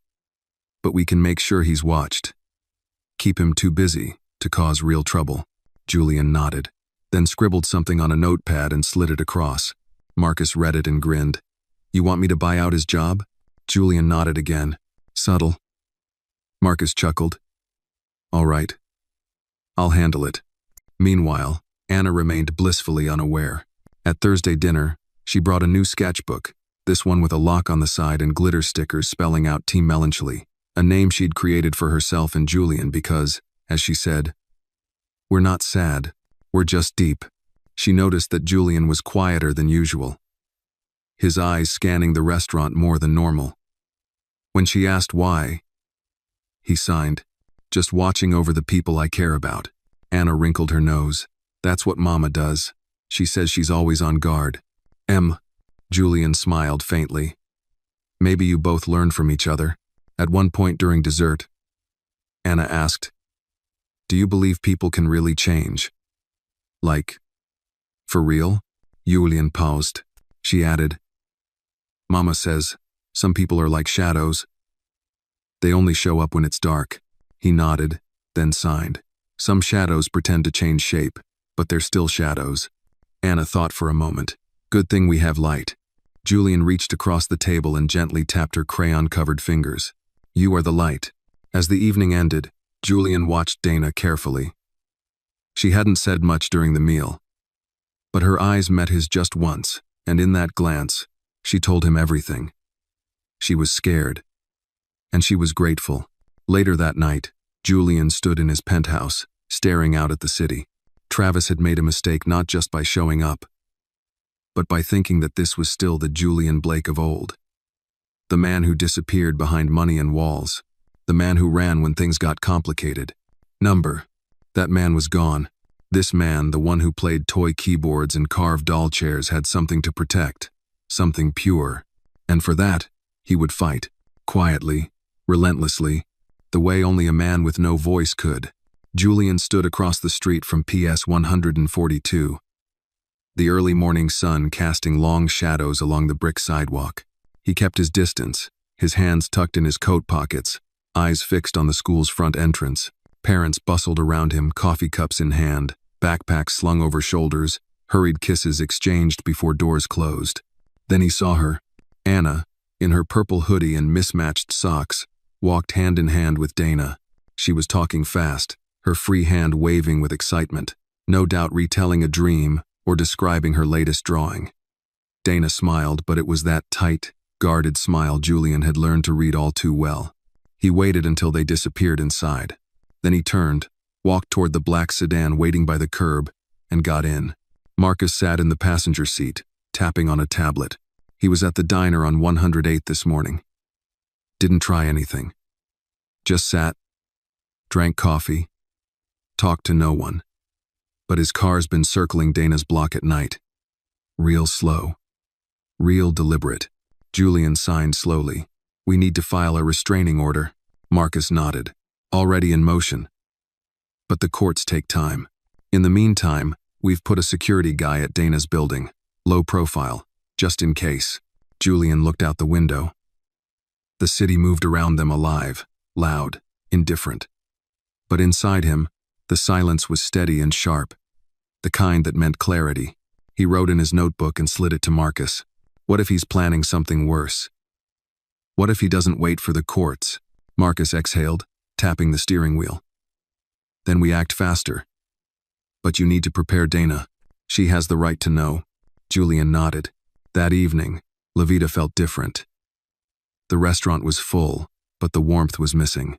But we can make sure he's watched. Keep him too busy to cause real trouble." Julian nodded, then scribbled something on a notepad and slid it across. Marcus read it and grinned. "You want me to buy out his job?" Julian nodded again. "Subtle." Marcus chuckled. "All right. I'll handle it." Meanwhile, Anna remained blissfully unaware. At Thursday dinner, she brought a new sketchbook, this one with a lock on the side and glitter stickers spelling out Team Melancholy, a name she'd created for herself and Julian because, as she said, "We're not sad, we're just deep." She noticed that Julian was quieter than usual, his eyes scanning the restaurant more than normal. When she asked why, he signed, "Just watching over the people I care about." Anna wrinkled her nose. "That's what Mama does. She says she's always on guard." Julian smiled faintly. "Maybe you both learned from each other." At one point during dessert, Anna asked, "Do you believe people can really change? Like, for real?" Julian paused. She added, "Mama says some people are like shadows. They only show up when it's dark." He nodded, then signed. "Some shadows pretend to change shape, but they're still shadows." Anna thought for a moment. "Good thing we have light." Julian reached across the table and gently tapped her crayon-covered fingers. "You are the light." As the evening ended, Julian watched Dana carefully. She hadn't said much during the meal, but her eyes met his just once, and in that glance, she told him everything. She was scared, and she was grateful. Later that night, Julian stood in his penthouse, staring out at the city. Travis had made a mistake not just by showing up, but by thinking that this was still the Julian Blake of old. The man who disappeared behind money and walls. The man who ran when things got complicated. That man was gone. This man, the one who played toy keyboards and carved doll chairs, had something to protect. Something pure. And for that, he would fight. Quietly, relentlessly, the way only a man with no voice could. Julian stood across the street from PS 142. The early morning sun casting long shadows along the brick sidewalk. He kept his distance, his hands tucked in his coat pockets, eyes fixed on the school's front entrance. Parents bustled around him, coffee cups in hand, backpacks slung over shoulders, hurried kisses exchanged before doors closed. Then he saw her. Anna, in her purple hoodie and mismatched socks, walked hand in hand with Dana. She was talking fast, her free hand waving with excitement, no doubt retelling a dream or describing her latest drawing. Dana smiled, but it was that tight, guarded smile Julian had learned to read all too well. He waited until they disappeared inside. Then he turned, walked toward the black sedan waiting by the curb, and got in. Marcus sat in the passenger seat, tapping on a tablet. He was at the diner on 108th this morning. Didn't try anything. Just sat, drank coffee, talked to no one. But his car's been circling Dana's block at night. Real slow. Real deliberate. Julian signed slowly. "We need to file a restraining order." Marcus nodded. "Already in motion. But the courts take time. In the meantime, we've put a security guy at Dana's building. Low profile, just in case." Julian looked out the window. The city moved around them alive, loud, indifferent. But inside him, the silence was steady and sharp, the kind that meant clarity. He wrote in his notebook and slid it to Marcus. What if he's planning something worse? What if he doesn't wait for the courts? Marcus exhaled, tapping the steering wheel. Then we act faster. But you need to prepare Dana. She has the right to know. Julian nodded. That evening, Levita felt different. The restaurant was full, but the warmth was missing.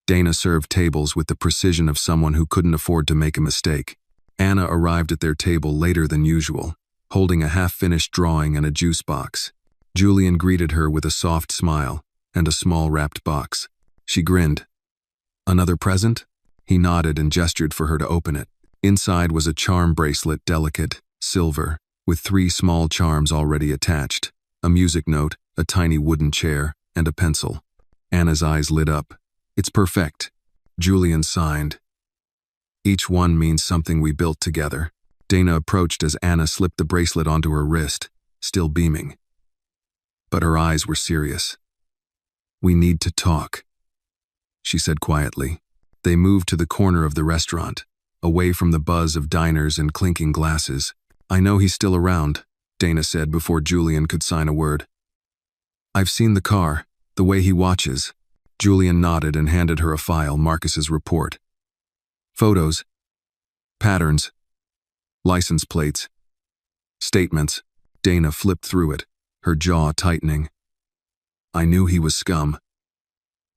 Dana served tables with the precision of someone who couldn't afford to make a mistake. Anna arrived at their table later than usual, holding a half-finished drawing and a juice box. Julian greeted her with a soft smile and a small wrapped box. She grinned. Another present? He nodded and gestured for her to open it. Inside was a charm bracelet, delicate, silver, with 3 small charms already attached, a music note, a tiny wooden chair, and a pencil. Anna's eyes lit up. It's perfect. Julian signed. Each one means something we built together. Dana approached as Anna slipped the bracelet onto her wrist, still beaming. But her eyes were serious. We need to talk, she said quietly. They moved to the corner of the restaurant, away from the buzz of diners and clinking glasses. I know he's still around, Dana said before Julian could sign a word. I've seen the car, the way he watches. Julian nodded and handed her a file, Marcus's report. Photos, patterns, license plates, statements. Dana flipped through it, her jaw tightening. I knew he was scum.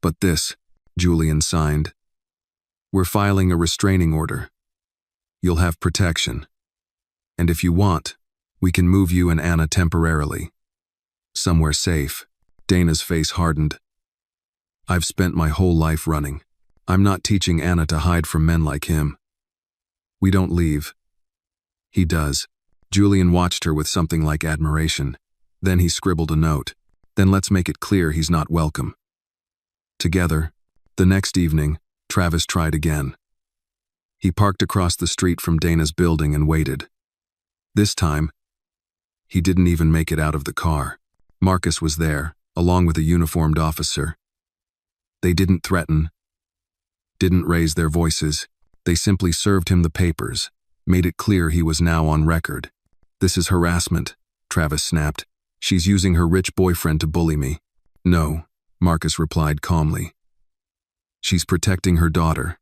But this, Julian signed. We're filing a restraining order. You'll have protection. And if you want, we can move you and Anna temporarily. Somewhere safe. Dana's face hardened. I've spent my whole life running. I'm not teaching Anna to hide from men like him. We don't leave. He does. Julian watched her with something like admiration. Then he scribbled a note. Then let's make it clear he's not welcome. Together, the next evening, Travis tried again. He parked across the street from Dana's building and waited. This time, he didn't even make it out of the car. Marcus was there, along with a uniformed officer. They didn't threaten, didn't raise their voices. They simply served him the papers, made it clear he was now on record. This is harassment, Travis snapped. She's using her rich boyfriend to bully me. No, Marcus replied calmly. She's protecting her daughter.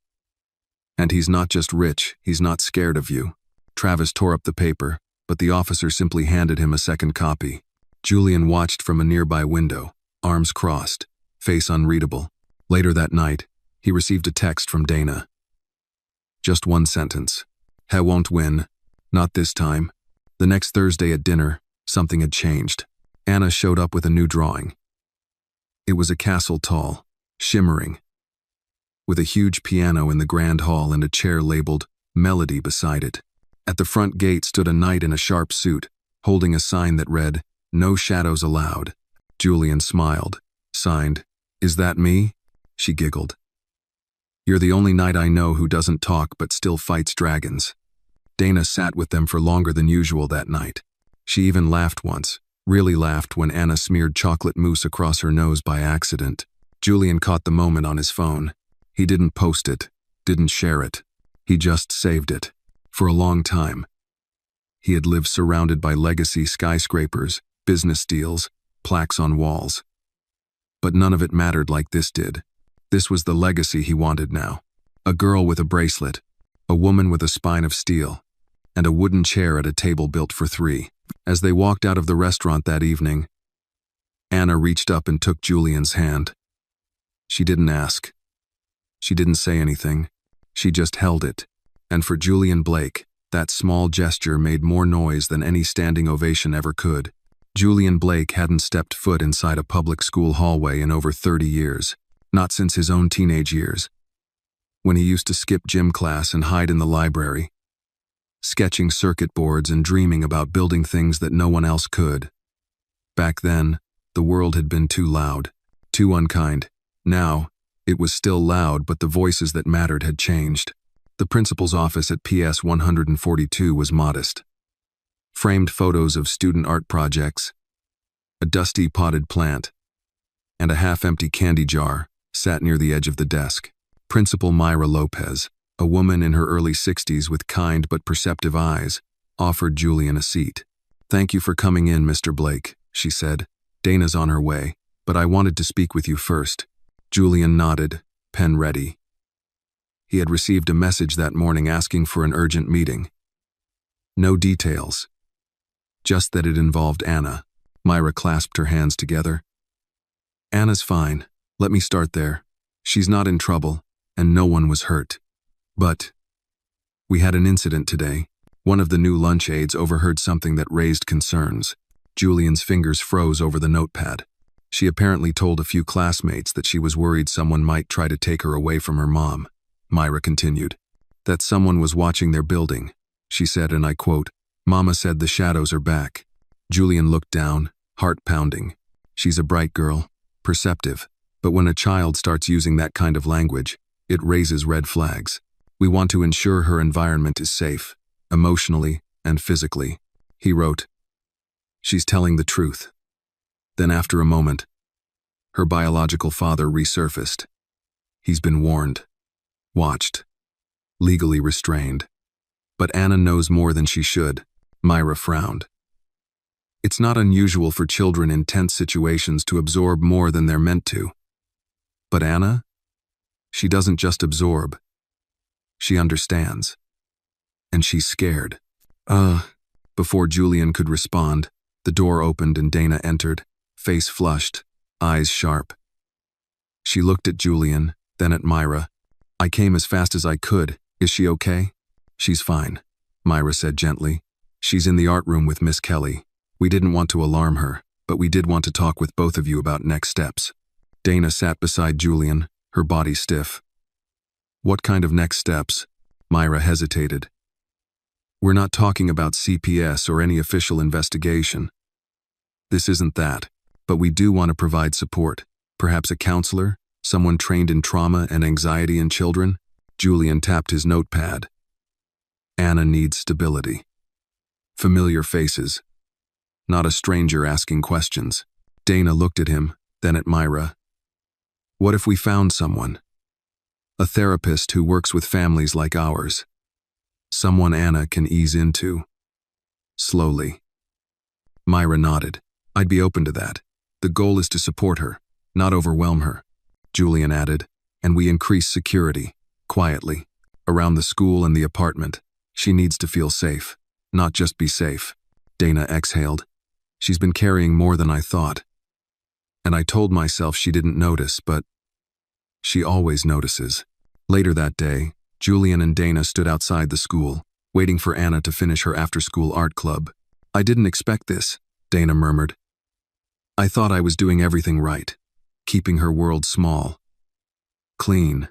And he's not just rich, he's not scared of you. Travis tore up the paper, but the officer simply handed him a second copy. Julian watched from a nearby window, arms crossed, face unreadable. Later that night, he received a text from Dana. Just one sentence. He won't win. Not this time. The next Thursday at dinner, something had changed. Anna showed up with a new drawing. It was a castle tall, shimmering, with a huge piano in the grand hall and a chair labeled Melody beside it. At the front gate stood a knight in a sharp suit, holding a sign that read, No shadows allowed. Julian smiled. Signed, Is that me? She giggled. You're the only knight I know who doesn't talk but still fights dragons. Dana sat with them for longer than usual that night. She even laughed once, really laughed when Anna smeared chocolate mousse across her nose by accident. Julian caught the moment on his phone. He didn't post it, didn't share it. He just saved it. For a long time, he had lived surrounded by legacy skyscrapers, business deals, plaques on walls. But none of it mattered like this did. This was the legacy he wanted now. A girl with a bracelet, a woman with a spine of steel, and a wooden chair at a table built for 3. As they walked out of the restaurant that evening, Anna reached up and took Julian's hand. She didn't ask. She didn't say anything. She just held it. And for Julian Blake, that small gesture made more noise than any standing ovation ever could. Julian Blake hadn't stepped foot inside a public school hallway in over 30 years, not since his own teenage years, when he used to skip gym class and hide in the library, sketching circuit boards and dreaming about building things that no one else could. Back then, the world had been too loud, too unkind. Now, it was still loud, but the voices that mattered had changed. The principal's office at PS 142 was modest. Framed photos of student art projects, a dusty potted plant, and a half-empty candy jar sat near the edge of the desk. Principal Myra Lopez, a woman in her early 60s with kind but perceptive eyes, offered Julian a seat. "Thank you for coming in, Mr. Blake," she said. "Dana's on her way, but I wanted to speak with you first." Julian nodded, pen ready. He had received a message that morning asking for an urgent meeting. No details. Just that it involved Anna. Myra clasped her hands together. "Anna's fine. Let me start there. She's not in trouble, and no one was hurt. But we had an incident today. One of the new lunch aides overheard something that raised concerns." Julian's fingers froze over the notepad. "She apparently told a few classmates that she was worried someone might try to take her away from her mom," Myra continued. "That someone was watching their building. She said, and I quote, 'Mama said the shadows are back.'" Julian looked down, heart pounding. She's a bright girl, perceptive, but when a child starts using that kind of language, it raises red flags. "We want to ensure her environment is safe, emotionally and physically," he wrote. "She's telling the truth." Then after a moment, her biological father resurfaced. "He's been warned, watched, legally restrained. But Anna knows more than she should." Myra frowned. "It's not unusual for children in tense situations to absorb more than they're meant to. But Anna? She doesn't just absorb. She understands. And she's scared." Before Julian could respond, the door opened and Dana entered, face flushed, eyes sharp. She looked at Julian, then at Myra. "I came as fast as I could. Is she okay?" "She's fine," Myra said gently. "She's in the art room with Miss Kelly. We didn't want to alarm her, but we did want to talk with both of you about next steps." Dana sat beside Julian, her body stiff. "What kind of next steps?" Myra hesitated. "We're not talking about CPS or any official investigation. This isn't that, but we do want to provide support. Perhaps a counselor, someone trained in trauma and anxiety in children." Julian tapped his notepad. "Anna needs stability. Familiar faces. Not a stranger asking questions." Dana looked at him, then at Myra. "What if we found someone? A therapist who works with families like ours. Someone Anna can ease into. Slowly." Myra nodded. "I'd be open to that. The goal is to support her, not overwhelm her." Julian added, "And we increase security, quietly, around the school and the apartment. She needs to feel safe, not just be safe." Dana exhaled. "She's been carrying more than I thought. And I told myself she didn't notice, but she always notices." Later that day, Julian and Dana stood outside the school, waiting for Anna to finish her after-school art club. "I didn't expect this," Dana murmured. "I thought I was doing everything right, keeping her world small, clean.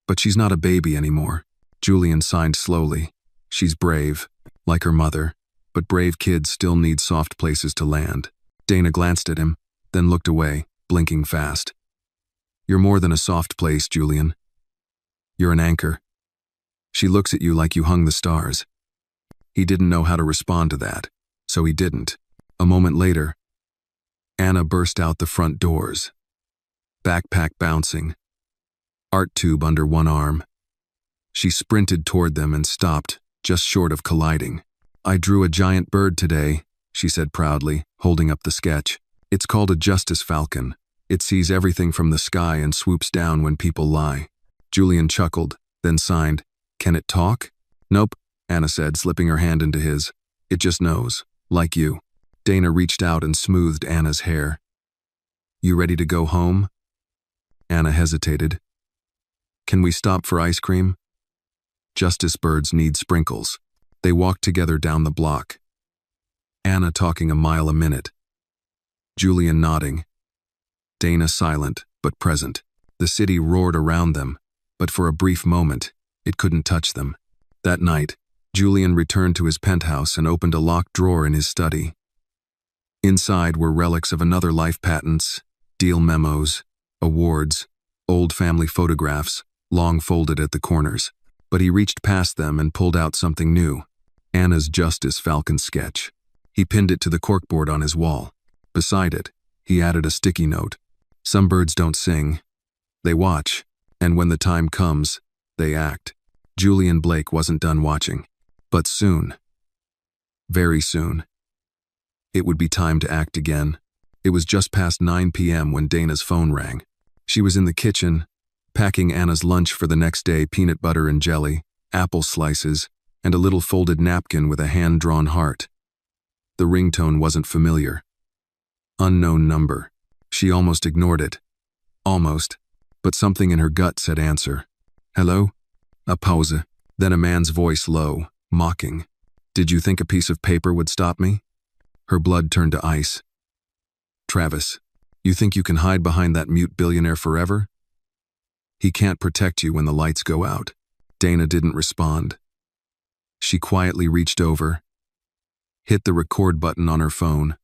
But she's not a baby anymore." Julian signed slowly. "She's brave, like her mother, but brave kids still need soft places to land." Dana glanced at him, then looked away, blinking fast. "You're more than a soft place, Julian. You're an anchor. She looks at you like you hung the stars." He didn't know how to respond to that, so he didn't. A moment later, Anna burst out the front doors. Backpack bouncing, art tube under one arm. She sprinted toward them and stopped, just short of colliding. "I drew a giant bird today," she said proudly, holding up the sketch. "It's called a justice falcon. It sees everything from the sky and swoops down when people lie." Julian chuckled, then signed. "Can it talk?" "Nope," Anna said, slipping her hand into his. "It just knows, like you." Dana reached out and smoothed Anna's hair. "You ready to go home?" Anna hesitated. "Can we stop for ice cream?" Justice birds need sprinkles. They walked together down the block. Anna talking a mile a minute. Julian nodding. Dana silent, but present. The city roared around them, but for a brief moment, it couldn't touch them. That night, Julian returned to his penthouse and opened a locked drawer in his study. Inside were relics of another life: patents, deal memos, awards, old family photographs, long folded at the corners. But he reached past them and pulled out something new: Anna's Justice Falcon sketch. He pinned it to the corkboard on his wall. Beside it, he added a sticky note. Some birds don't sing. They watch, and when the time comes, they act. Julian Blake wasn't done watching. But soon, very soon, it would be time to act again. It was just past 9 p.m. when Dana's phone rang. She was in the kitchen, packing Anna's lunch for the next day: peanut butter and jelly, apple slices, and a little folded napkin with a hand-drawn heart. The ringtone wasn't familiar. Unknown number. She almost ignored it. Almost. But something in her gut said answer. Hello? A pause. Then a man's voice, low, mocking. Did you think a piece of paper would stop me? Her blood turned to ice. Travis, you think you can hide behind that mute billionaire forever? He can't protect you when the lights go out. Dana didn't respond. She quietly reached over, hit the record button on her phone,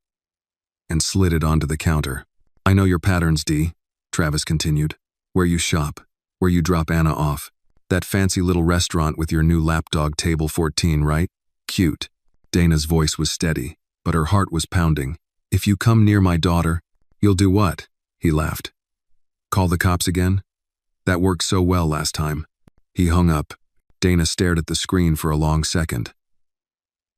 and slid it onto the counter. I know your patterns, D, Travis continued. Where you shop, where you drop Anna off. That fancy little restaurant with your new lapdog, table 14, right? Cute. Dana's voice was steady, but her heart was pounding. If you come near my daughter, you'll do what? He laughed. Call the cops again? That worked so well last time. He hung up. Dana stared at the screen for a long second.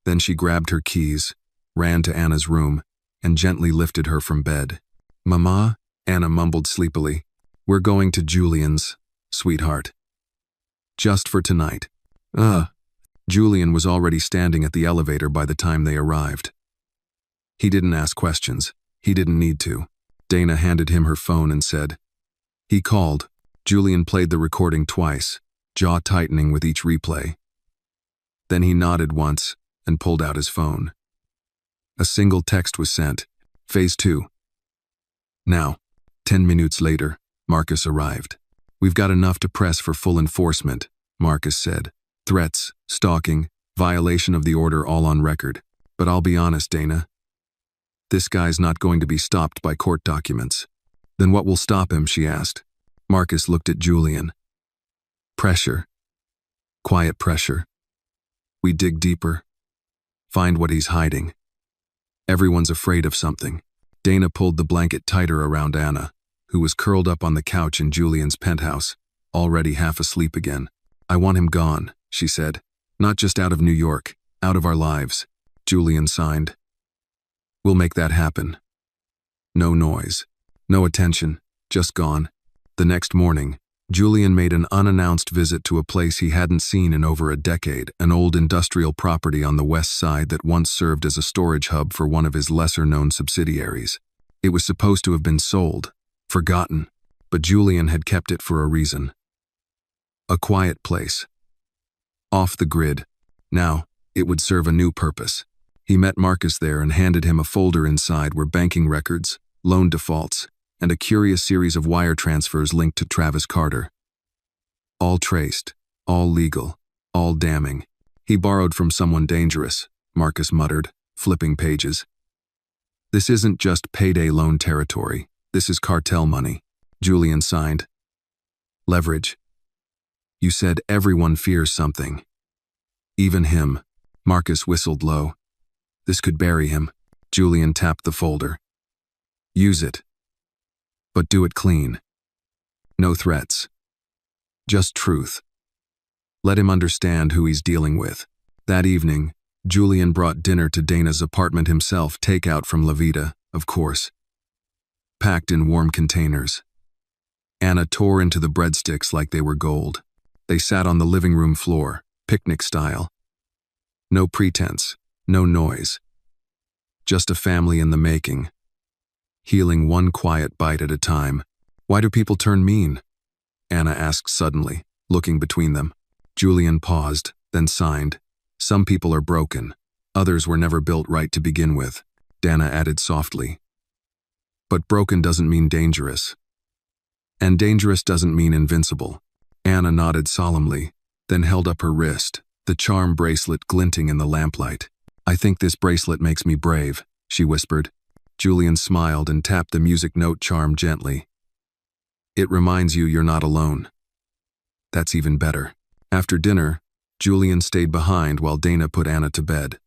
Then she grabbed her keys, ran to Anna's room, and gently lifted her from bed. Mama, Anna mumbled sleepily. We're going to Julian's, sweetheart. Just for tonight. Julian was already standing at the elevator by the time they arrived. He didn't ask questions. He didn't need to. Dana handed him her phone and said, He called. Julian played the recording twice, jaw tightening with each replay. Then he nodded once and pulled out his phone. A single text was sent. Phase 2. Now, 10 minutes later, Marcus arrived. We've got enough to press for full enforcement, Marcus said. Threats, stalking, violation of the order all on record. But I'll be honest, Dana. This guy's not going to be stopped by court documents. Then what will stop him, she asked. Marcus looked at Julian. Pressure. Quiet pressure. We dig deeper. Find what he's hiding. Everyone's afraid of something. Dana pulled the blanket tighter around Anna, who was curled up on the couch in Julian's penthouse, already half asleep again. I want him gone, she said. Not just out of New York, out of our lives. Julian signed. We'll make that happen. No noise. No attention. Just gone. The next morning, Julian made an unannounced visit to a place he hadn't seen in over a decade, an old industrial property on the west side that once served as a storage hub for one of his lesser-known subsidiaries. It was supposed to have been sold, forgotten, but Julian had kept it for a reason. A quiet place. Off the grid. Now, it would serve a new purpose. He met Marcus there and handed him a folder. Inside were banking records, loan defaults, and a curious series of wire transfers linked to Travis Carter. All traced, all legal, all damning. He borrowed from someone dangerous, Marcus muttered, flipping pages. This isn't just payday loan territory. This is cartel money. Julian signed. Leverage. You said everyone fears something. Even him. Marcus whistled low. This could bury him. Julian tapped the folder. Use it. But do it clean. No threats. Just truth. Let him understand who he's dealing with. That evening, Julian brought dinner to Dana's apartment himself, takeout from La Vida, of course. Packed in warm containers. Anna tore into the breadsticks like they were gold. They sat on the living room floor, picnic style. No pretense, no noise. Just a family in the making. Healing one quiet bite at a time. Why do people turn mean? Anna asked suddenly, looking between them. Julian paused, then signed. Some people are broken. Others were never built right to begin with. Dana added softly. But broken doesn't mean dangerous. And dangerous doesn't mean invincible. Anna nodded solemnly, then held up her wrist, the charm bracelet glinting in the lamplight. I think this bracelet makes me brave, she whispered. Julian smiled and tapped the music note charm gently. It reminds you you're not alone. That's even better. After dinner, Julian stayed behind while Dana put Anna to bed.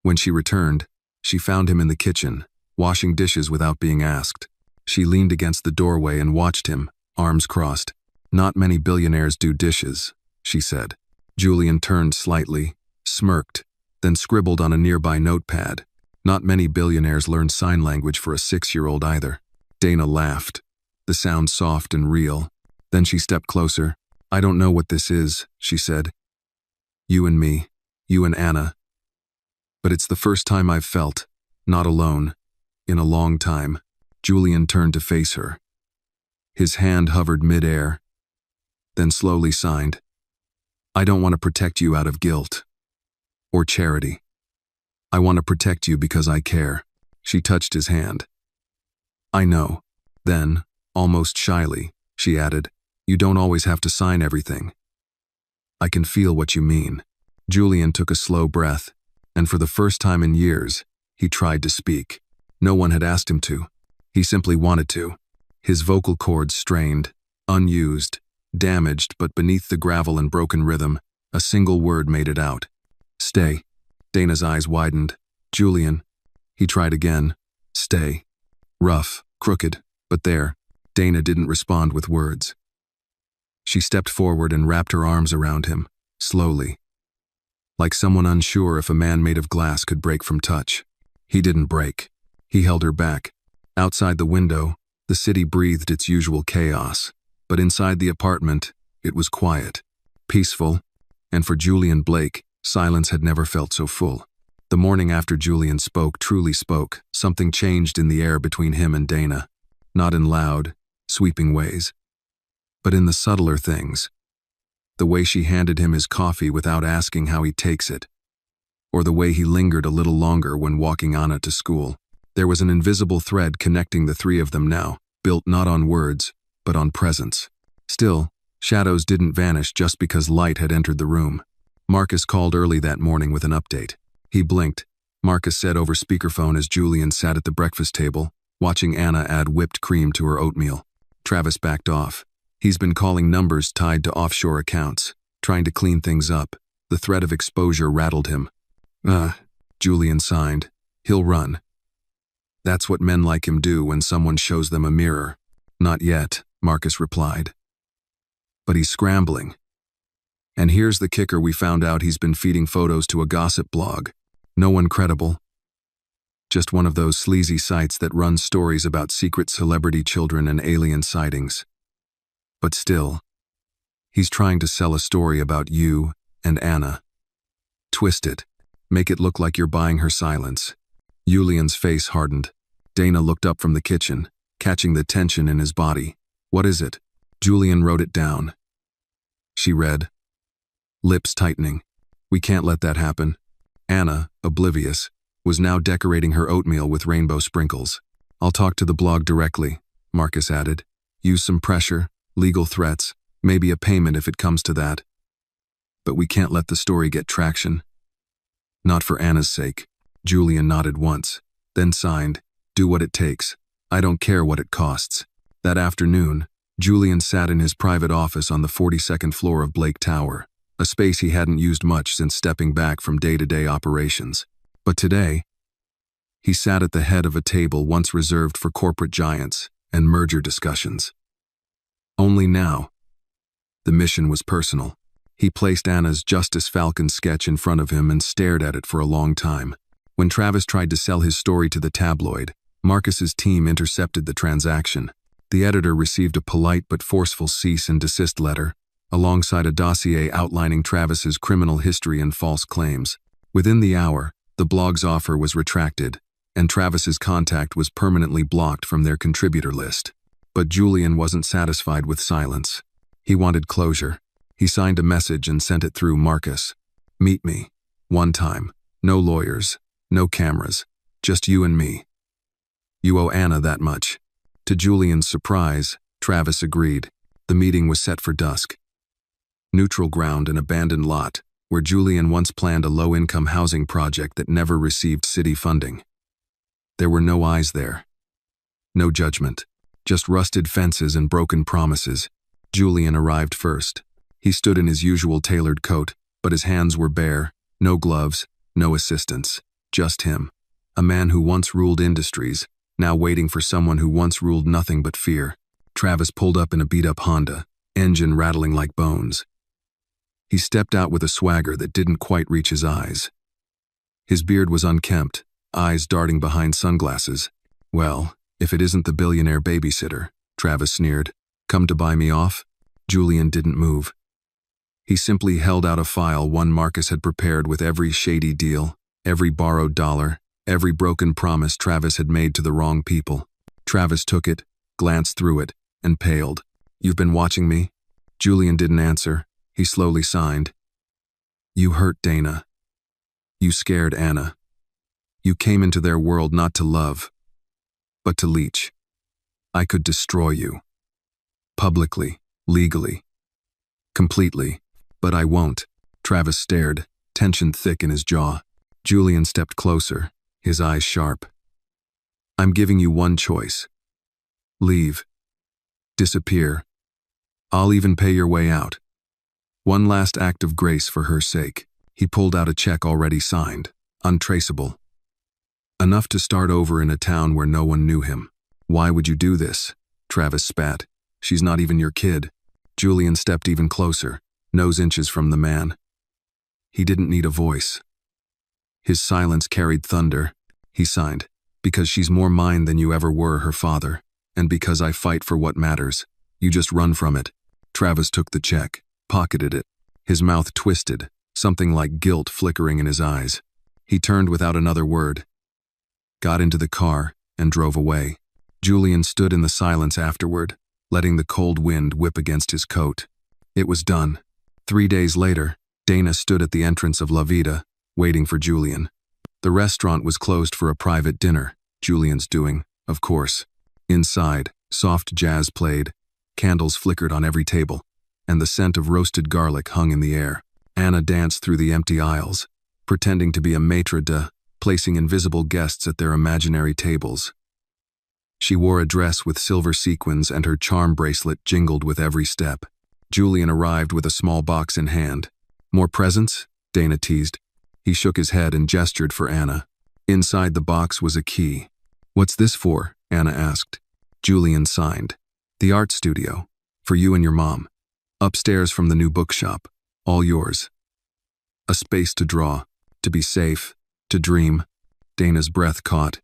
When she returned, she found him in the kitchen, washing dishes without being asked. She leaned against the doorway and watched him, arms crossed. "Not many billionaires do dishes," she said. Julian turned slightly, smirked, then scribbled on a nearby notepad. "Not many billionaires learn sign language for a 6-year-old either." Dana laughed, the sound soft and real. Then she stepped closer. "I don't know what this is," she said. "You and me, you and Anna. But it's the first time I've felt, not alone, in a long time." Julian turned to face her. His hand hovered mid-air, then slowly signed. "I don't want to protect you out of guilt or charity. I want to protect you because I care." She touched his hand. "I know." Then, almost shyly, she added, "You don't always have to sign everything. I can feel what you mean." Julian took a slow breath, and for the first time in years, he tried to speak. No one had asked him to. He simply wanted to. His vocal cords strained, unused, damaged, but beneath the gravel and broken rhythm, a single word made it out. "Stay." Dana's eyes widened. "Julian." He tried again. "Stay." Rough, crooked, but there. Dana didn't respond with words. She stepped forward and wrapped her arms around him, slowly, like someone unsure if a man made of glass could break from touch. He didn't break. He held her back. Outside the window, the city breathed its usual chaos, but inside the apartment, it was quiet, peaceful, and for Julian Blake, silence had never felt so full. The morning after Julian truly spoke, something changed in the air between him and Dana, not in loud, sweeping ways, but in the subtler things. The way she handed him his coffee without asking how he takes it, or the way he lingered a little longer when walking Anna to school. There was an invisible thread connecting the three of them now, built not on words, but on presence. Still, shadows didn't vanish just because light had entered the room. Marcus called early that morning with an update. He blinked. Marcus said over speakerphone as Julian sat at the breakfast table, watching Anna add whipped cream to her oatmeal. Travis backed off. "He's been calling numbers tied to offshore accounts, trying to clean things up." The threat of exposure rattled him. Julian signed. "He'll run." "That's what men like him do when someone shows them a mirror." "Not yet," Marcus replied. "But he's scrambling. And here's the kicker, we found out he's been feeding photos to a gossip blog. No one credible. Just one of those sleazy sites that run stories about secret celebrity children and alien sightings. But still, he's trying to sell a story about you and Anna. Twist it. Make it look like you're buying her silence." Julian's face hardened. Dana looked up from the kitchen, catching the tension in his body. "What is it?" Julian wrote it down. She read, lips tightening. "We can't let that happen." Anna, oblivious, was now decorating her oatmeal with rainbow sprinkles. "I'll talk to the blog directly," Marcus added. "Use some pressure, legal threats, maybe a payment if it comes to that. But we can't let the story get traction." "Not for Anna's sake." Julian nodded once, then signed, "Do what it takes. I don't care what it costs." That afternoon, Julian sat in his private office on the 42nd floor of Blake Tower, a space he hadn't used much since stepping back from day-to-day operations. But today, he sat at the head of a table once reserved for corporate giants and merger discussions. Only now, the mission was personal. He placed Anna's Justice Falcon sketch in front of him and stared at it for a long time. When Travis tried to sell his story to the tabloid, Marcus's team intercepted the transaction. The editor received a polite but forceful cease and desist letter, alongside a dossier outlining Travis's criminal history and false claims. Within the hour, the blog's offer was retracted, and Travis's contact was permanently blocked from their contributor list. But Julian wasn't satisfied with silence. He wanted closure. He signed a message and sent it through Marcus. "Meet me. One time. No lawyers. No cameras. Just you and me. You owe Anna that much." To Julian's surprise, Travis agreed. The meeting was set for dusk. Neutral ground, an abandoned lot, where Julian once planned a low-income housing project that never received city funding. There were no eyes there. No judgment. Just rusted fences and broken promises. Julian arrived first. He stood in his usual tailored coat, but his hands were bare, no gloves, no assistants. Just him. A man who once ruled industries, now waiting for someone who once ruled nothing but fear. Travis pulled up in a beat-up Honda, engine rattling like bones. He stepped out with a swagger that didn't quite reach his eyes. His beard was unkempt, eyes darting behind sunglasses. "Well, if it isn't the billionaire babysitter," Travis sneered. "Come to buy me off?" Julian didn't move. He simply held out a file one Marcus had prepared with every shady deal, every borrowed dollar, every broken promise Travis had made to the wrong people. Travis took it, glanced through it, and paled. "You've been watching me?" Julian didn't answer. He slowly signed. "You hurt Dana. You scared Anna. You came into their world not to love, but to leech. I could destroy you. Publicly, legally, completely, but I won't." Travis stared, tension thick in his jaw. Julian stepped closer, his eyes sharp. "I'm giving you one choice. Leave. Disappear. I'll even pay your way out. One last act of grace for her sake." He pulled out a check already signed, untraceable. Enough to start over in a town where no one knew him. "Why would you do this?" Travis spat. "She's not even your kid." Julian stepped even closer, nose inches from the man. He didn't need a voice. His silence carried thunder. He signed, "Because she's more mine than you ever were her father, and because I fight for what matters. You just run from it." Travis took the check, pocketed it, his mouth twisted, something like guilt flickering in his eyes. He turned without another word, got into the car, and drove away. Julian stood in the silence afterward, letting the cold wind whip against his coat. It was done. 3 days later, Dana stood at the entrance of La Vida, waiting for Julian. The restaurant was closed for a private dinner, Julian's doing, of course. Inside, soft jazz played, candles flickered on every table, and the scent of roasted garlic hung in the air. Anna danced through the empty aisles, pretending to be a maître d', placing invisible guests at their imaginary tables. She wore a dress with silver sequins and her charm bracelet jingled with every step. Julian arrived with a small box in hand. "More presents?" Dana teased. He shook his head and gestured for Anna. Inside the box was a key. "What's this for?" Anna asked. Julian signed. "The art studio. For you and your mom. Upstairs from the new bookshop. All yours. A space to draw, to be safe, to dream." Dana's breath caught.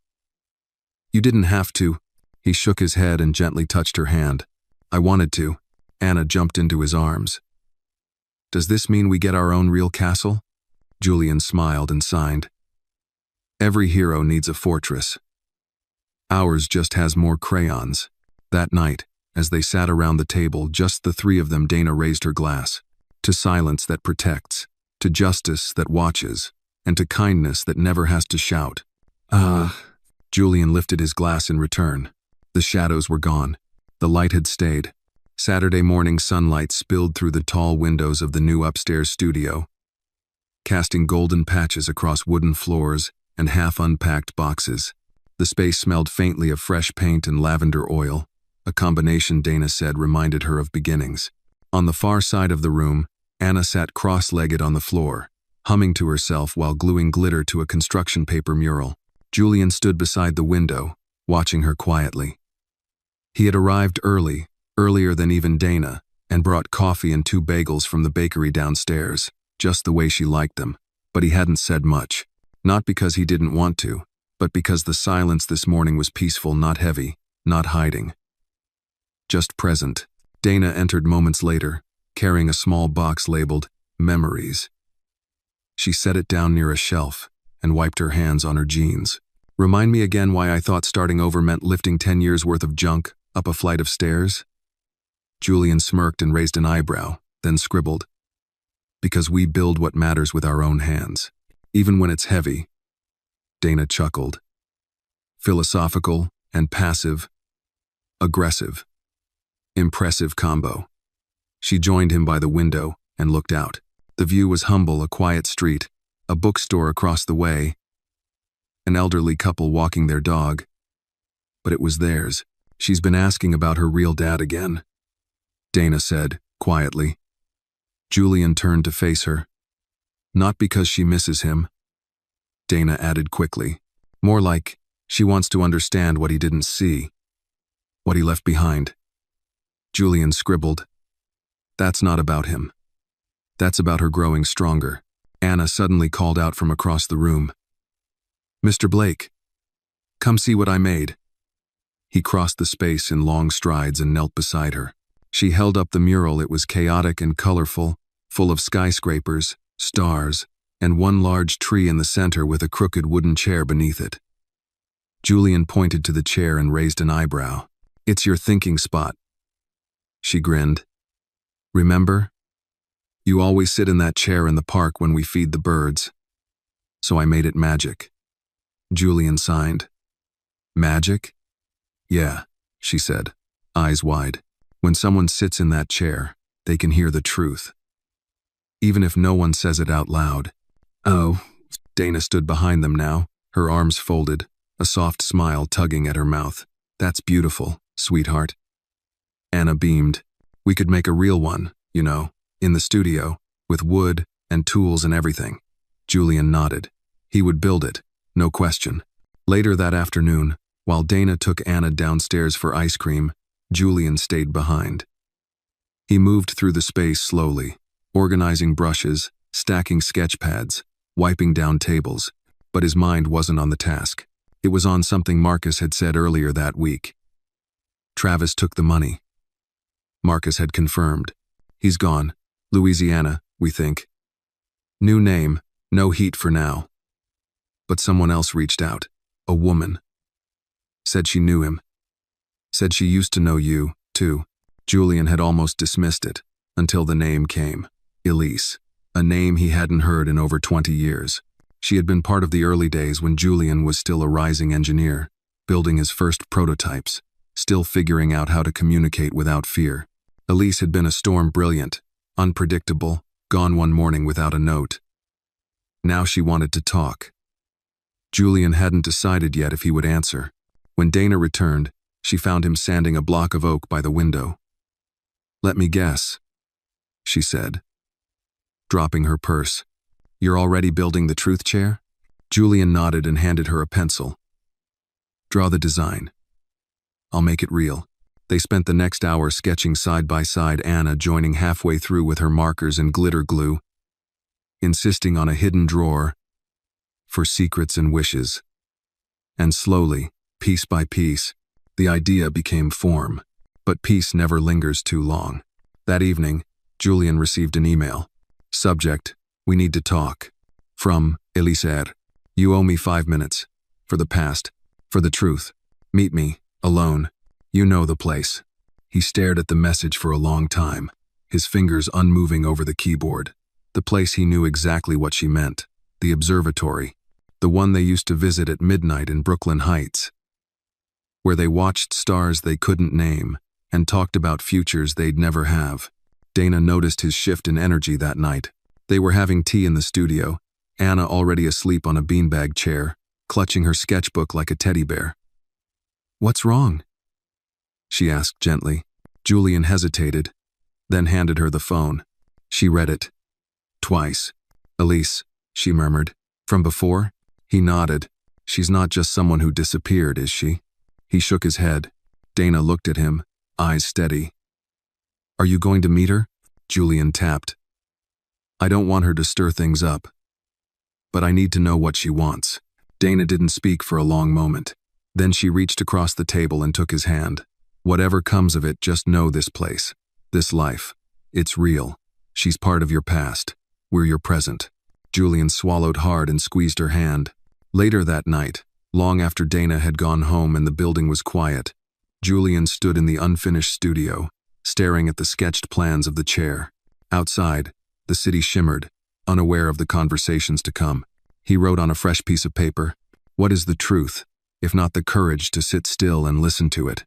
"You didn't have to." He shook his head and gently touched her hand. "I wanted to." Anna jumped into his arms. "Does this mean we get our own real castle?" Julian smiled and signed. "Every hero needs a fortress. Ours just has more crayons." That night, as they sat around the table, just the three of them, Dana raised her glass. To silence that protects, to justice that watches, and to kindness that never has to shout. Julian lifted his glass in return. The shadows were gone. The light had stayed. Saturday morning sunlight spilled through the tall windows of the new upstairs studio, casting golden patches across wooden floors and half-unpacked boxes. The space smelled faintly of fresh paint and lavender oil, a combination Dana said reminded her of beginnings. On the far side of the room, Anna sat cross-legged on the floor, humming to herself while gluing glitter to a construction paper mural. Julian stood beside the window, watching her quietly. He had arrived early, earlier than even Dana, and brought coffee and 2 bagels from the bakery downstairs, just the way she liked them. But he hadn't said much. Not because he didn't want to, but because the silence this morning was peaceful, not heavy, not hiding. Just present. Dana entered moments later, carrying a small box labeled Memories. She set it down near a shelf and wiped her hands on her jeans. "Remind me again why I thought starting over meant lifting 10 years' worth of junk up a flight of stairs?" Julian smirked and raised an eyebrow, then scribbled, "Because we build what matters with our own hands, even when it's heavy." Dana chuckled. Philosophical and passive, aggressive, impressive combo. She joined him by the window and looked out. The view was humble, a quiet street, a bookstore across the way, an elderly couple walking their dog. But it was theirs. "She's been asking about her real dad again," Dana said, quietly. Julian turned to face her. "Not because she misses him," Dana added quickly. "More like She wants to understand what he didn't see, what he left behind. Julian scribbled, "That's not about him. That's about her growing stronger." Anna suddenly called out from across the room, "Mr. Blake, come see what I made." He crossed the space in long strides and knelt beside her. She held up the mural. It was chaotic and colorful, full of skyscrapers, stars, and one large tree in the center with a crooked wooden chair beneath it. Julian pointed to the chair and raised an eyebrow. "It's your thinking spot." She grinned. "Remember? You always sit in that chair in the park when we feed the birds. So I made it magic." Julian signed. "Magic?" "Yeah," she said, eyes wide. "When someone sits in that chair, they can hear the truth. Even if no one says it out loud." "Oh." Dana stood behind them now, her arms folded, a soft smile tugging at her mouth. "That's beautiful, sweetheart." Anna beamed. "We could make a real one, you know, in the studio, with wood and tools and everything." Julian nodded. He would build it, no question. Later that afternoon, while Dana took Anna downstairs for ice cream, Julian stayed behind. He moved through the space slowly, organizing brushes, stacking sketch pads, wiping down tables, but his mind wasn't on the task. It was on something Marcus had said earlier that week. Travis took the money. Marcus had confirmed. "He's gone. Louisiana, we think. New name, no heat for now." But someone else reached out. A woman. Said she knew him. Said she used to know you, too. Julian had almost dismissed it, until the name came. Elise. A name he hadn't heard in over 20 years. She had been part of the early days when Julian was still a rising engineer, building his first prototypes, still figuring out how to communicate without fear. Elise had been a storm brilliant, unpredictable, gone one morning without a note. Now she wanted to talk. Julian hadn't decided yet if he would answer. When Dana returned, she found him sanding a block of oak by the window. "Let me guess," she said, dropping her purse. "You're already building the truth chair?" Julian nodded and handed her a pencil. "Draw the design. I'll make it real." They spent the next hour sketching side by side, Anna joining halfway through with her markers and glitter glue, insisting on a hidden drawer for secrets and wishes. And slowly, piece by piece, the idea became form. But peace never lingers too long. That evening, Julian received an email. Subject, "We need to talk." From Elise. "You owe me 5 minutes. For the past. For the truth. Meet me, alone. You know the place." He stared at the message for a long time, his fingers unmoving over the keyboard. The place he knew exactly what she meant. The observatory. The one they used to visit at midnight in Brooklyn Heights. Where they watched stars they couldn't name, and talked about futures they'd never have. Dana noticed his shift in energy that night. They were having tea in the studio, Anna already asleep on a beanbag chair, clutching her sketchbook like a teddy bear. "What's wrong?" she asked gently. Julian hesitated, then handed her the phone. She read it. Twice. "Elise," she murmured. "From before?" He nodded. "She's not just someone who disappeared, is she?" He shook his head. Dana looked at him, eyes steady. "Are you going to meet her?" Julian tapped. "I don't want her to stir things up. But I need to know what she wants." Dana didn't speak for a long moment. Then she reached across the table and took his hand. "Whatever comes of it, just know this place. This life. It's real. She's part of your past. We're your present." Julian swallowed hard and squeezed her hand. Later that night, long after Dana had gone home and the building was quiet, Julian stood in the unfinished studio, staring at the sketched plans of the chair. Outside, the city shimmered, unaware of the conversations to come. He wrote on a fresh piece of paper, "What is the truth, if not the courage to sit still and listen to it?"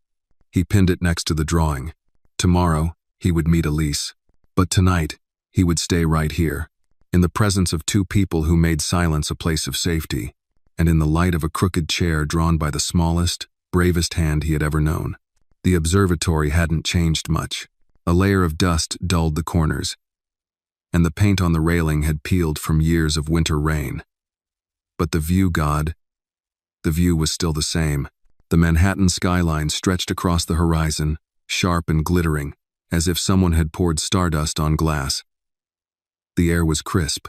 He pinned it next to the drawing. Tomorrow, he would meet Elise. But tonight, he would stay right here, in the presence of two people who made silence a place of safety, and in the light of a crooked chair drawn by the smallest, bravest hand he had ever known. The observatory hadn't changed much. A layer of dust dulled the corners, and the paint on the railing had peeled from years of winter rain. But the view god, The view was still the same. The Manhattan skyline stretched across the horizon, sharp and glittering, as if someone had poured stardust on glass. The air was crisp.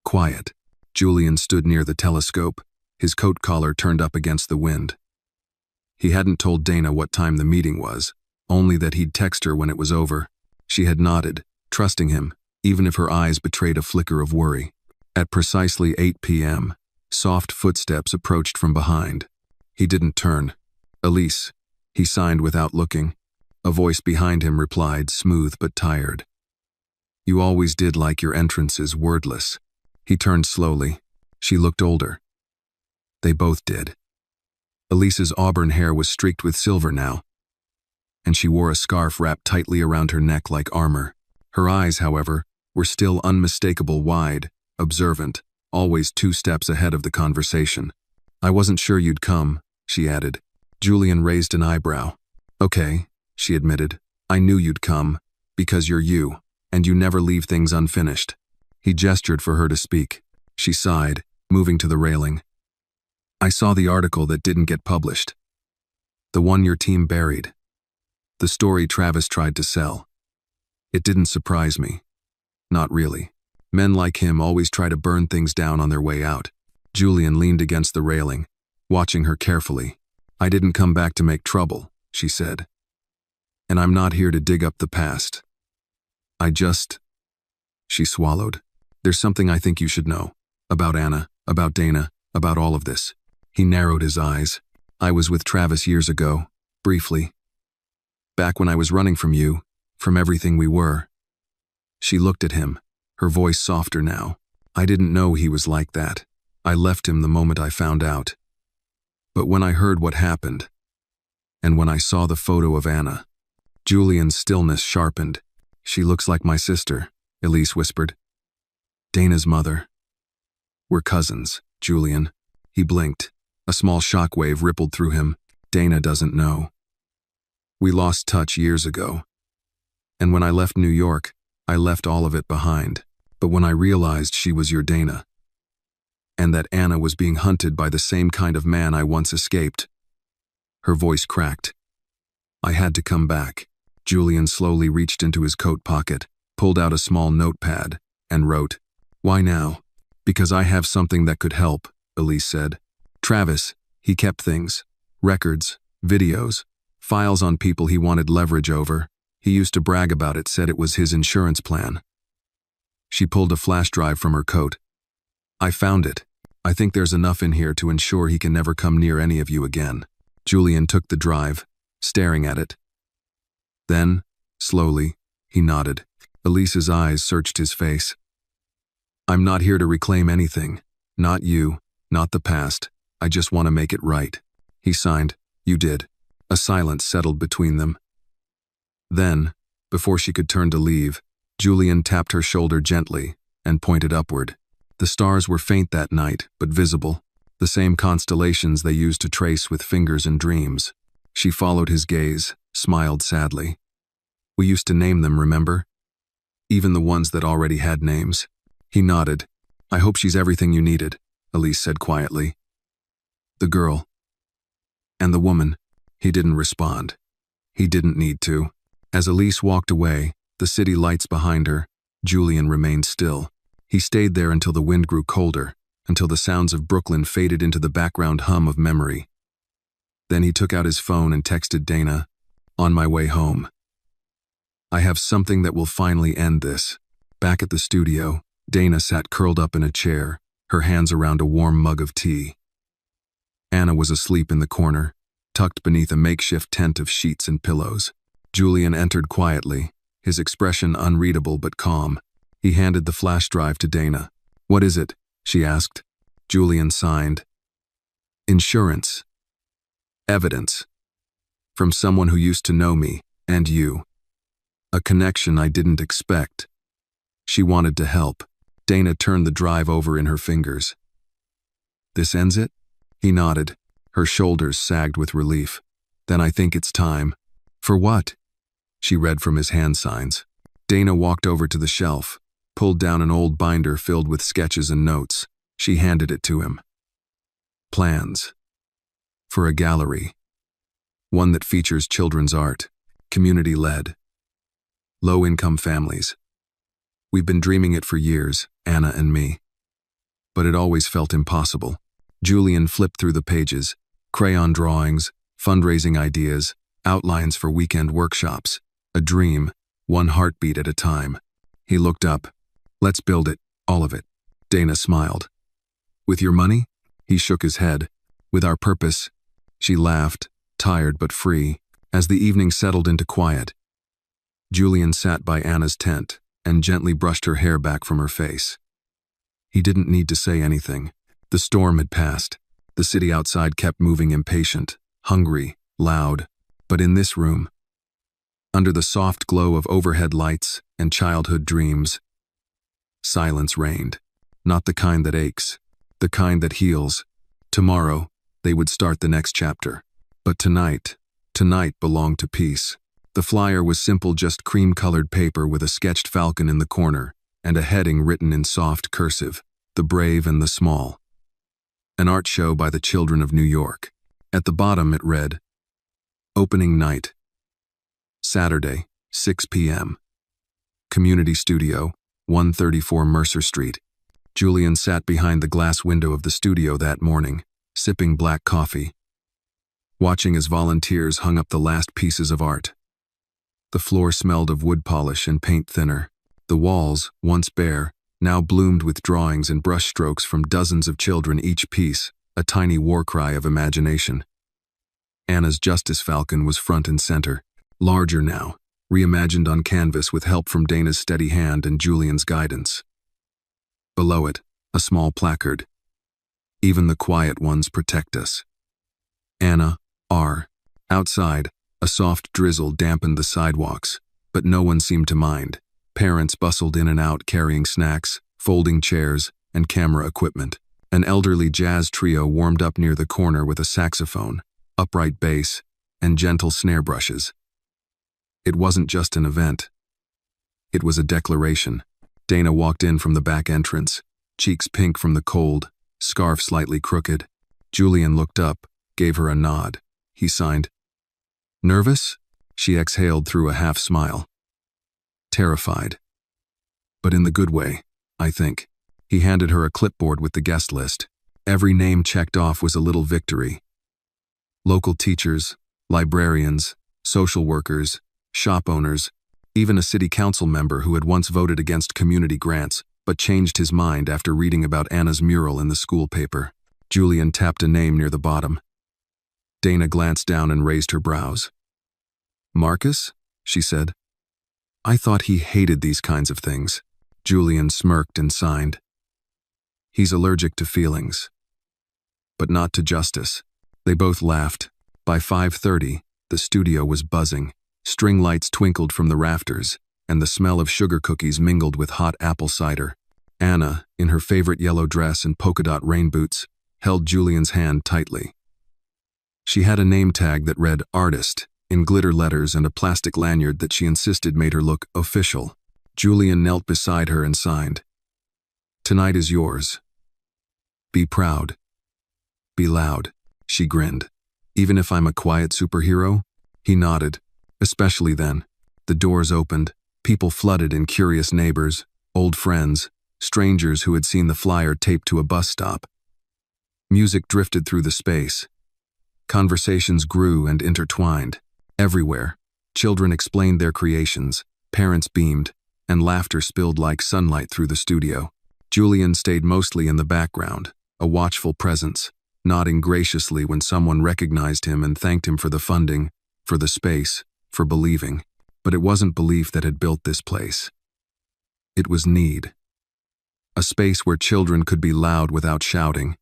Quiet. Julian stood near the telescope, his coat collar turned up against the wind. He hadn't told Dana what time the meeting was, only that he'd text her when it was over. She had nodded, trusting him, even if her eyes betrayed a flicker of worry. At precisely 8 p.m., soft footsteps approached from behind. He didn't turn. "Elise," he signed without looking. A voice behind him replied, smooth but tired. "You always did like your entrances wordless." He turned slowly. She looked older. They both did. Elise's auburn hair was streaked with silver now, and she wore a scarf wrapped tightly around her neck like armor. Her eyes, however, were still unmistakable, wide, observant, always 2 steps ahead of the conversation. "I wasn't sure you'd come," she added. Julian raised an eyebrow. "Okay," she admitted. "I knew you'd come, because you're you, and you never leave things unfinished." He gestured for her to speak. She sighed, moving to the railing. "I saw the article that didn't get published. The one your team buried. The story Travis tried to sell. It didn't surprise me. Not really. Men like him always try to burn things down on their way out." Julian leaned against the railing, watching her carefully. "I didn't come back to make trouble," she said. "And I'm not here to dig up the past. I just..." She swallowed. "There's something I think you should know. About Anna, about Dana, about all of this." He narrowed his eyes. "I was with Travis years ago, briefly. Back when I was running from you, from everything we were." She looked at him, her voice softer now. "I didn't know he was like that. I left him the moment I found out. But when I heard what happened, and when I saw the photo of Anna..." Julian's stillness sharpened. "She looks like my sister," Elise whispered. "Dana's mother. We're cousins, Julian." He blinked. A small shockwave rippled through him. "Dana doesn't know. We lost touch years ago. And when I left New York, I left all of it behind. But when I realized she was your Dana, and that Anna was being hunted by the same kind of man I once escaped..." Her voice cracked. "I had to come back." Julian slowly reached into his coat pocket, pulled out a small notepad, and wrote, "Why now?" "Because I have something that could help," Elise said. "Travis, he kept things. Records, videos, files on people he wanted leverage over. He used to brag about it, said it was his insurance plan." She pulled a flash drive from her coat. "I found it. I think there's enough in here to ensure he can never come near any of you again." Julian took the drive, staring at it. Then, slowly, he nodded. Elise's eyes searched his face. "I'm not here to reclaim anything. Not you, not the past. I just want to make it right." He signed, "You did." A silence settled between them. Then, before she could turn to leave, Julian tapped her shoulder gently and pointed upward. The stars were faint that night, but visible, the same constellations they used to trace with fingers in dreams. She followed his gaze, smiled sadly. "We used to name them, remember? Even the ones that already had names." He nodded. "I hope she's everything you needed," Elise said quietly. "The girl. And the woman." He didn't respond. He didn't need to. As Elise walked away, the city lights behind her, Julian remained still. He stayed there until the wind grew colder, until the sounds of Brooklyn faded into the background hum of memory. Then he took out his phone and texted Dana, "On my way home. I have something that will finally end this." Back at the studio, Dana sat curled up in a chair, her hands around a warm mug of tea. Anna was asleep in the corner, tucked beneath a makeshift tent of sheets and pillows. Julian entered quietly, his expression unreadable but calm. He handed the flash drive to Dana. "What is it?" she asked. Julian signed. "Insurance. Evidence. From someone who used to know me, and you. A connection I didn't expect." She wanted to help. Dana turned the drive over in her fingers. "This ends it?" He nodded. Her shoulders sagged with relief. "Then I think it's time." "For what?" She read from his hand signs. Dana walked over to the shelf, pulled down an old binder filled with sketches and notes. She handed it to him. "Plans." for a gallery. One that features children's art, community-led, low-income families. We've been dreaming it for years, Anna and me. But it always felt impossible. Julian flipped through the pages, crayon drawings, fundraising ideas, outlines for weekend workshops. A dream, one heartbeat at a time. He looked up. Let's build it, all of it. Dana smiled. With your money? He shook his head. With our purpose. She laughed, tired but free, as the evening settled into quiet. Julian sat by Anna's tent and gently brushed her hair back from her face. He didn't need to say anything. The storm had passed. The city outside kept moving, impatient, hungry, loud. But in this room, under the soft glow of overhead lights and childhood dreams, silence reigned. Not the kind that aches, the kind that heals. Tomorrow, they would start the next chapter. But tonight belonged to peace. The flyer was simple, just cream-colored paper with a sketched falcon in the corner and a heading written in soft cursive, "The Brave and the Small." An art show by the children of New York. At the bottom it read, "Opening night. Saturday, 6 p.m. Community Studio, 134 Mercer Street." Julian sat behind the glass window of the studio that morning, sipping black coffee, watching as volunteers hung up the last pieces of art. The floor smelled of wood polish and paint thinner. The walls, once bare, now bloomed with drawings and brushstrokes from dozens of children, each piece a tiny war cry of imagination. Anna's Justice Falcon was front and center, larger now, reimagined on canvas with help from Dana's steady hand and Julian's guidance. Below it, a small placard. "Even the quiet ones protect us. Anna, R." Outside, a soft drizzle dampened the sidewalks, but no one seemed to mind. Parents bustled in and out carrying snacks, folding chairs, and camera equipment. An elderly jazz trio warmed up near the corner with a saxophone, upright bass, and gentle snare brushes. It wasn't just an event. It was a declaration. Dana walked in from the back entrance, cheeks pink from the cold, scarf slightly crooked. Julian looked up, gave her a nod. He signed. "Nervous?" She exhaled through a half smile. "Terrified. But in the good way, I think." He handed her a clipboard with the guest list. Every name checked off was a little victory. Local teachers, librarians, social workers, shop owners, even a city council member who had once voted against community grants but changed his mind after reading about Anna's mural in the school paper. Julian tapped a name near the bottom. Dana glanced down and raised her brows. "Marcus?" she said. "I thought he hated these kinds of things." Julian smirked and signed. "He's allergic to feelings. But not to justice." They both laughed. By 5:30, the studio was buzzing. String lights twinkled from the rafters, and the smell of sugar cookies mingled with hot apple cider. Anna, in her favorite yellow dress and polka-dot rain boots, held Julian's hand tightly. She had a name tag that read "Artist" in glitter letters and a plastic lanyard that she insisted made her look official. Julian knelt beside her and signed. "Tonight is yours. Be proud. Be loud." She grinned. "Even if I'm a quiet superhero?" He nodded. "Especially then." The doors opened. People flooded in, curious neighbors, old friends, strangers who had seen the flyer taped to a bus stop. Music drifted through the space. Conversations grew and intertwined. Everywhere, children explained their creations, parents beamed, and laughter spilled like sunlight through the studio. Julian stayed mostly in the background, a watchful presence, nodding graciously when someone recognized him and thanked him for the funding, for the space, for believing. But it wasn't belief that had built this place. It was need. A space where children could be loud without shouting,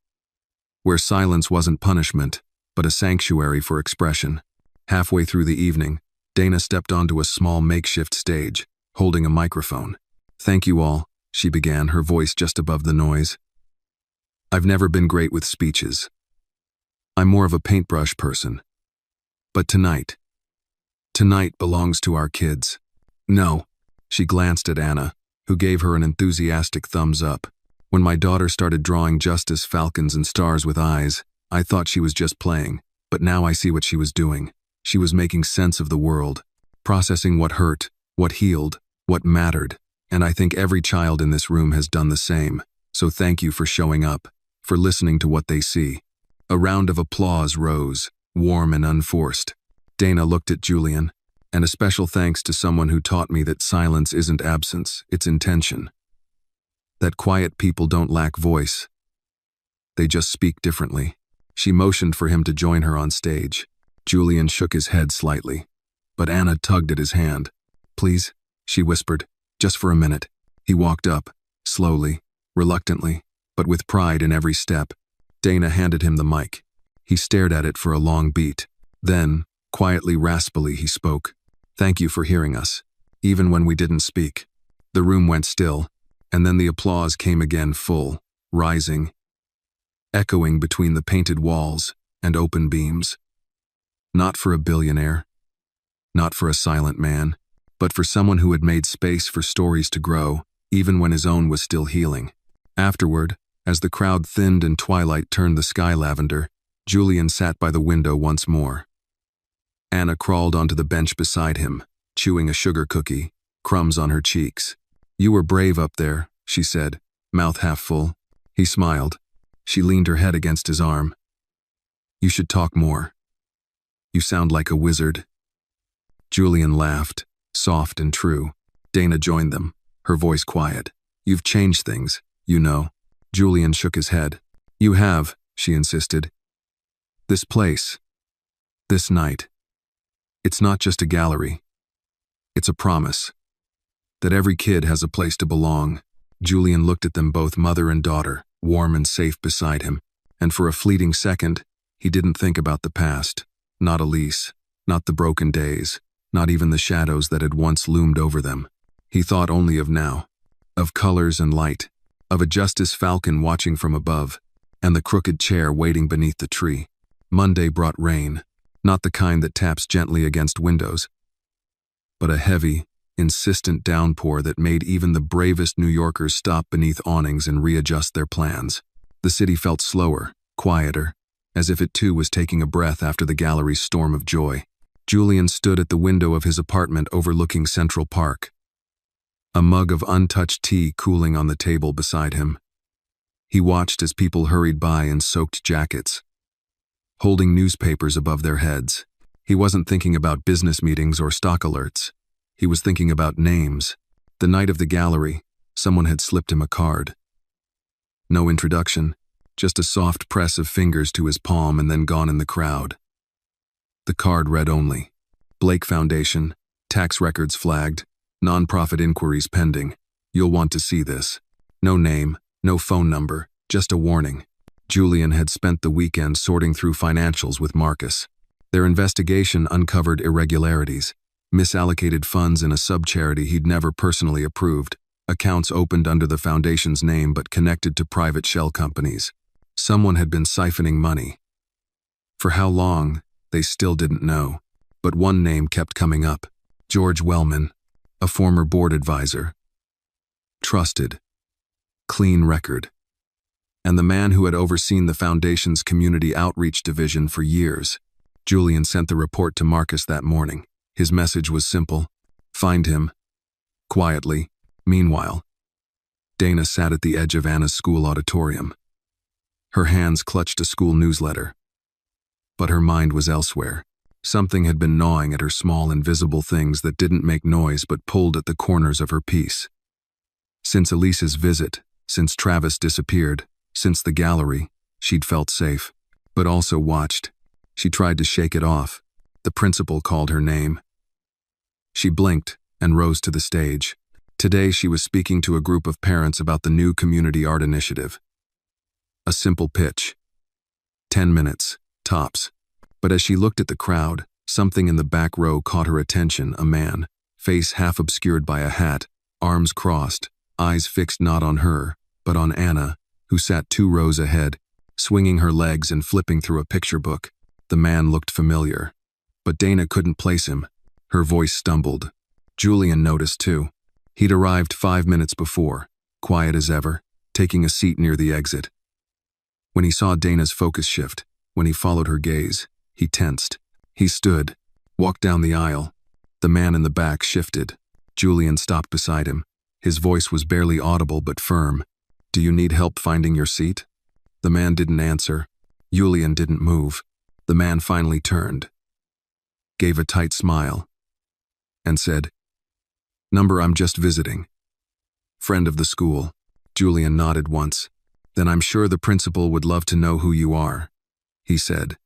where silence wasn't punishment, but a sanctuary for expression. Halfway through the evening, Dana stepped onto a small makeshift stage, holding a microphone. "Thank you all," she began, her voice just above the noise. "I've never been great with speeches. I'm more of a paintbrush person. But tonight belongs to our kids." "No." She glanced at Anna, who gave her an enthusiastic thumbs up. "When my daughter started drawing justice falcons and stars with eyes, I thought she was just playing. But now I see what she was doing. She was making sense of the world, processing what hurt, what healed, what mattered, and I think every child in this room has done the same. So thank you for showing up, for listening to what they see. A round of applause rose, warm and unforced. Dana looked at Julian, and a special thanks to someone who taught me that silence isn't absence, it's intention. That quiet people don't lack voice. They just speak differently. She motioned for him to join her on stage. Julian shook his head slightly, but Anna tugged at his hand. "Please," she whispered, "just for a minute." He walked up, slowly, reluctantly, but with pride in every step. Dana handed him the mic. He stared at it for a long beat. Then, quietly, raspily, he spoke. "Thank you for hearing us, even when we didn't speak." The room went still, and then the applause came again, full, rising, echoing between the painted walls and open beams. Not for a billionaire, not for a silent man, but for someone who had made space for stories to grow, even when his own was still healing. Afterward, as the crowd thinned and twilight turned the sky lavender, Julian sat by the window once more. Anna crawled onto the bench beside him, chewing a sugar cookie, crumbs on her cheeks. "You were brave up there," she said, mouth half full. He smiled. She leaned her head against his arm. "You should talk more. You sound like a wizard." Julian laughed, soft and true. Dana joined them, her voice quiet. "You've changed things, you know." Julian shook his head. "You have," she insisted. "This place, this night, it's not just a gallery. It's a promise. That every kid has a place to belong." Julian looked at them both, mother and daughter, warm and safe beside him, and for a fleeting second, he didn't think about the past. Not Elise, not the broken days, not even the shadows that had once loomed over them. He thought only of now, of colors and light, of a Justice Falcon watching from above, and the crooked chair waiting beneath the tree. Monday brought rain, not the kind that taps gently against windows, but a heavy, insistent downpour that made even the bravest New Yorkers stop beneath awnings and readjust their plans. The city felt slower, quieter, as if it too was taking a breath after the gallery's storm of joy. Julian stood at the window of his apartment overlooking Central Park, a mug of untouched tea cooling on the table beside him. He watched as people hurried by in soaked jackets, holding newspapers above their heads. He wasn't thinking about business meetings or stock alerts. He was thinking about names. The night of the gallery, someone had slipped him a card. No introduction, just a soft press of fingers to his palm and then gone in the crowd. The card read only, "Blake Foundation, tax records flagged, nonprofit inquiries pending. You'll want to see this." No name, no phone number, just a warning. Julian had spent the weekend sorting through financials with Marcus. Their investigation uncovered irregularities, misallocated funds in a sub-charity he'd never personally approved, accounts opened under the foundation's name but connected to private shell companies. Someone had been siphoning money. For how long, they still didn't know, but one name kept coming up: George Wellman, a former board advisor. Trusted, clean record. And the man who had overseen the foundation's community outreach division for years. Julian sent the report to Marcus that morning. His message was simple: find him. Quietly. Meanwhile, Dana sat at the edge of Anna's school auditorium. Her hands clutched a school newsletter. But her mind was elsewhere. Something had been gnawing at her, small invisible things that didn't make noise but pulled at the corners of her peace. Since Elise's visit, since Travis disappeared, since the gallery, she'd felt safe, but also watched. She tried to shake it off. The principal called her name. She blinked and rose to the stage. Today she was speaking to a group of parents about the new community art initiative. A simple pitch. 10 minutes, tops. But as she looked at the crowd, something in the back row caught her attention: a man, face half obscured by a hat, arms crossed, eyes fixed not on her, but on Anna, who sat 2 rows ahead, swinging her legs and flipping through a picture book. The man looked familiar, but Dana couldn't place him. Her voice stumbled. Julian noticed too. He'd arrived 5 minutes before, quiet as ever, taking a seat near the exit. When he saw Dana's focus shift, when he followed her gaze, He tensed. He stood, walked down the aisle. The man in the back shifted. Julian stopped beside him. His voice was barely audible but firm. "Do you need help finding your seat?" The man didn't answer. Julian didn't move. The man finally turned, gave a tight smile, and said, "Number I'm just visiting." "Friend of the school." Julian nodded once. "Then I'm sure the principal would love to know who you are," he said,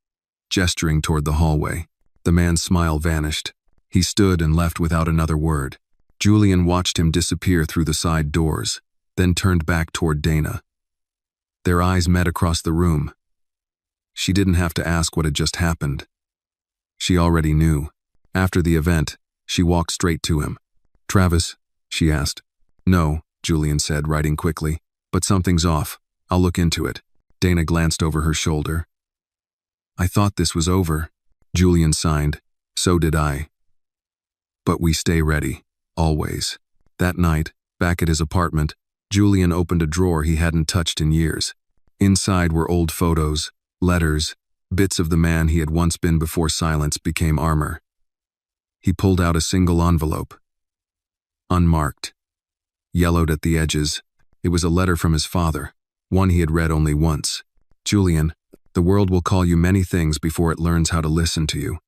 gesturing toward the hallway. The man's smile vanished. He stood and left without another word. Julian watched him disappear through the side doors, then turned back toward Dana. Their eyes met across the room. She didn't have to ask what had just happened. She already knew. After the event, she walked straight to him. "Travis?" she asked. "No," Julian said, writing quickly. "But something's off. I'll look into it." Dana glanced over her shoulder. "I thought this was over." Julian signed. "So did I. But we stay ready, always." That night, back at his apartment, Julian opened a drawer he hadn't touched in years. Inside were old photos, letters, bits of the man he had once been before silence became armor. He pulled out a single envelope. Unmarked. Yellowed at the edges. It was a letter from his father, one he had read only once. "Julian, the world will call you many things before it learns how to listen to you.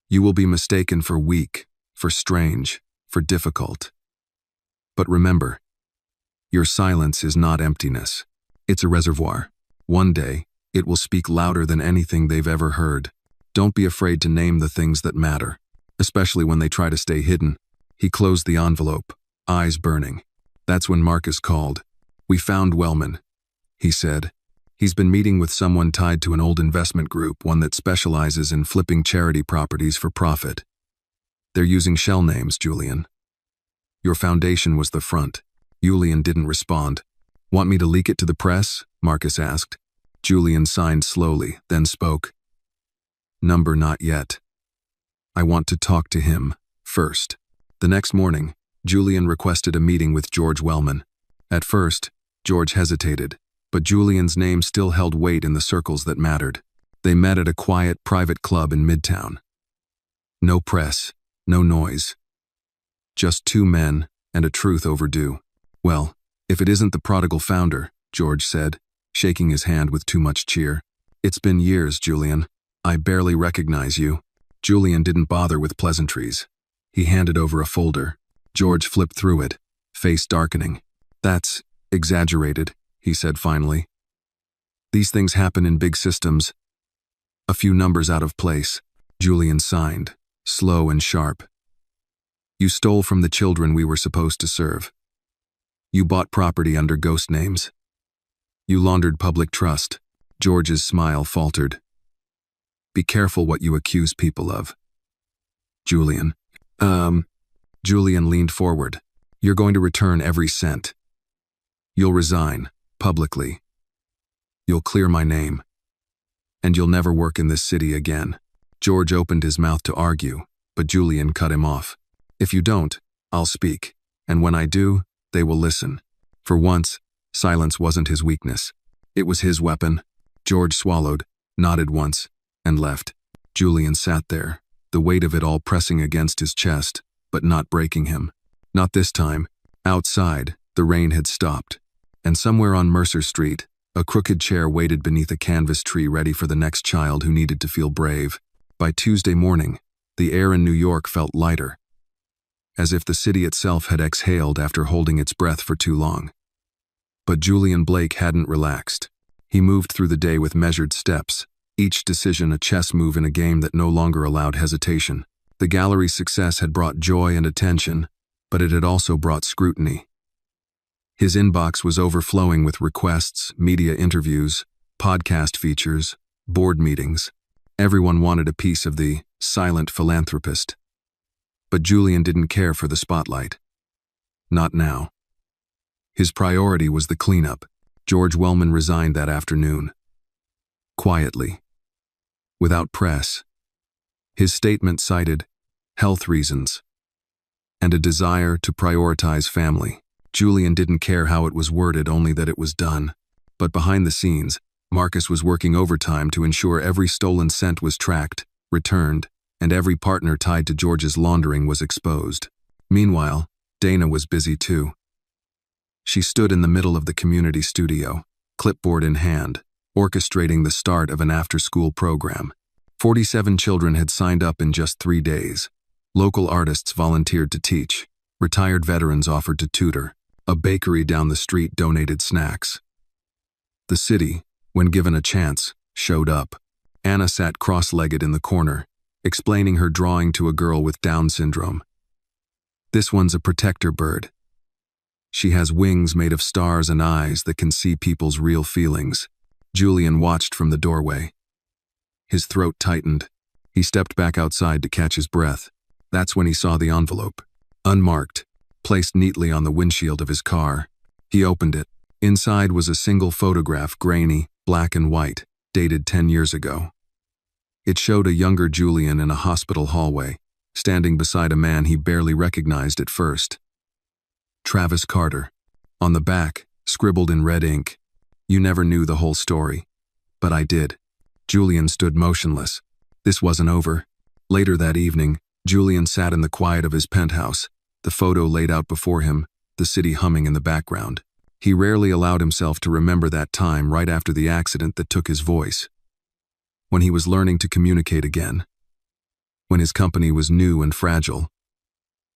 You will be mistaken for weak, for strange, for difficult. But remember, your silence is not emptiness. It's a reservoir. One day, it will speak louder than anything they've ever heard. Don't be afraid to name the things that matter, especially when they try to stay hidden." He closed the envelope, eyes burning. That's when Marcus called. "We found Wellman," he said. "He's been meeting with someone tied to an old investment group, one that specializes in flipping charity properties for profit. They're using shell names, Julian. Your foundation was the front." Julian didn't respond. "Want me to leak it to the press?" Marcus asked. Julian signed slowly, then spoke. "Number not yet. I want to talk to him first." The next morning, Julian requested a meeting with George Wellman. At first, George hesitated, but Julian's name still held weight in the circles that mattered. They met at a quiet, private club in Midtown. No press, no noise. Just two men and a truth overdue. "Well, if it isn't the prodigal founder," George said, shaking his hand with too much cheer. "It's been years, Julian. I barely recognize you." Julian didn't bother with pleasantries. He handed over a folder. George flipped through it, face darkening. "That's exaggerated," he said finally. "These things happen in big systems. A few numbers out of place." Julian signed, slow and sharp. "You stole from the children we were supposed to serve. You bought property under ghost names. You laundered public trust." George's smile faltered. "Be careful what you accuse people of." "Julian." Julian leaned forward. "You're going to return every cent. You'll resign, publicly. You'll clear my name. And you'll never work in this city again." George opened his mouth to argue, but Julian cut him off. "If you don't, I'll speak. And when I do, they will listen." For once, silence wasn't his weakness. It was his weapon. George swallowed, nodded once, and left. Julian sat there, the weight of it all pressing against his chest, but not breaking him. Not this time. Outside, the rain had stopped, and somewhere on Mercer Street, a crooked chair waited beneath a canvas tree ready for the next child who needed to feel brave. By Tuesday morning, the air in New York felt lighter, as if the city itself had exhaled after holding its breath for too long. But Julian Blake hadn't relaxed. He moved through the day with measured steps, each decision a chess move in a game that no longer allowed hesitation. The gallery's success had brought joy and attention, but it had also brought scrutiny. His inbox was overflowing with requests, media interviews, podcast features, board meetings. Everyone wanted a piece of the silent philanthropist. But Julian didn't care for the spotlight. Not now. His priority was the cleanup. George Wellman resigned that afternoon. Quietly. Without press. His statement cited health reasons and a desire to prioritize family. Julian didn't care how it was worded, only that it was done. But behind the scenes, Marcus was working overtime to ensure every stolen cent was tracked, returned, and every partner tied to George's laundering was exposed. Meanwhile, Dana was busy too. She stood in the middle of the community studio, clipboard in hand, orchestrating the start of an after-school program. 47 children had signed up in just 3 days. Local artists volunteered to teach. Retired veterans offered to tutor. A bakery down the street donated snacks. The city, when given a chance, showed up. Anna sat cross-legged in the corner, explaining her drawing to a girl with Down syndrome. This one's a protector bird. She has wings made of stars and eyes that can see people's real feelings. Julian watched from the doorway. His throat tightened. He stepped back outside to catch his breath. That's when he saw the envelope. Unmarked, placed neatly on the windshield of his car. He opened it. Inside was a single photograph, grainy, black and white, dated 10 years ago. It showed a younger Julian in a hospital hallway, standing beside a man he barely recognized at first. Travis Carter. On the back, scribbled in red ink, "You never knew the whole story." But I did. Julian stood motionless. This wasn't over. Later that evening, Julian sat in the quiet of his penthouse, the photo laid out before him, the city humming in the background. He rarely allowed himself to remember that time right after the accident that took his voice. When he was learning to communicate again. When his company was new and fragile.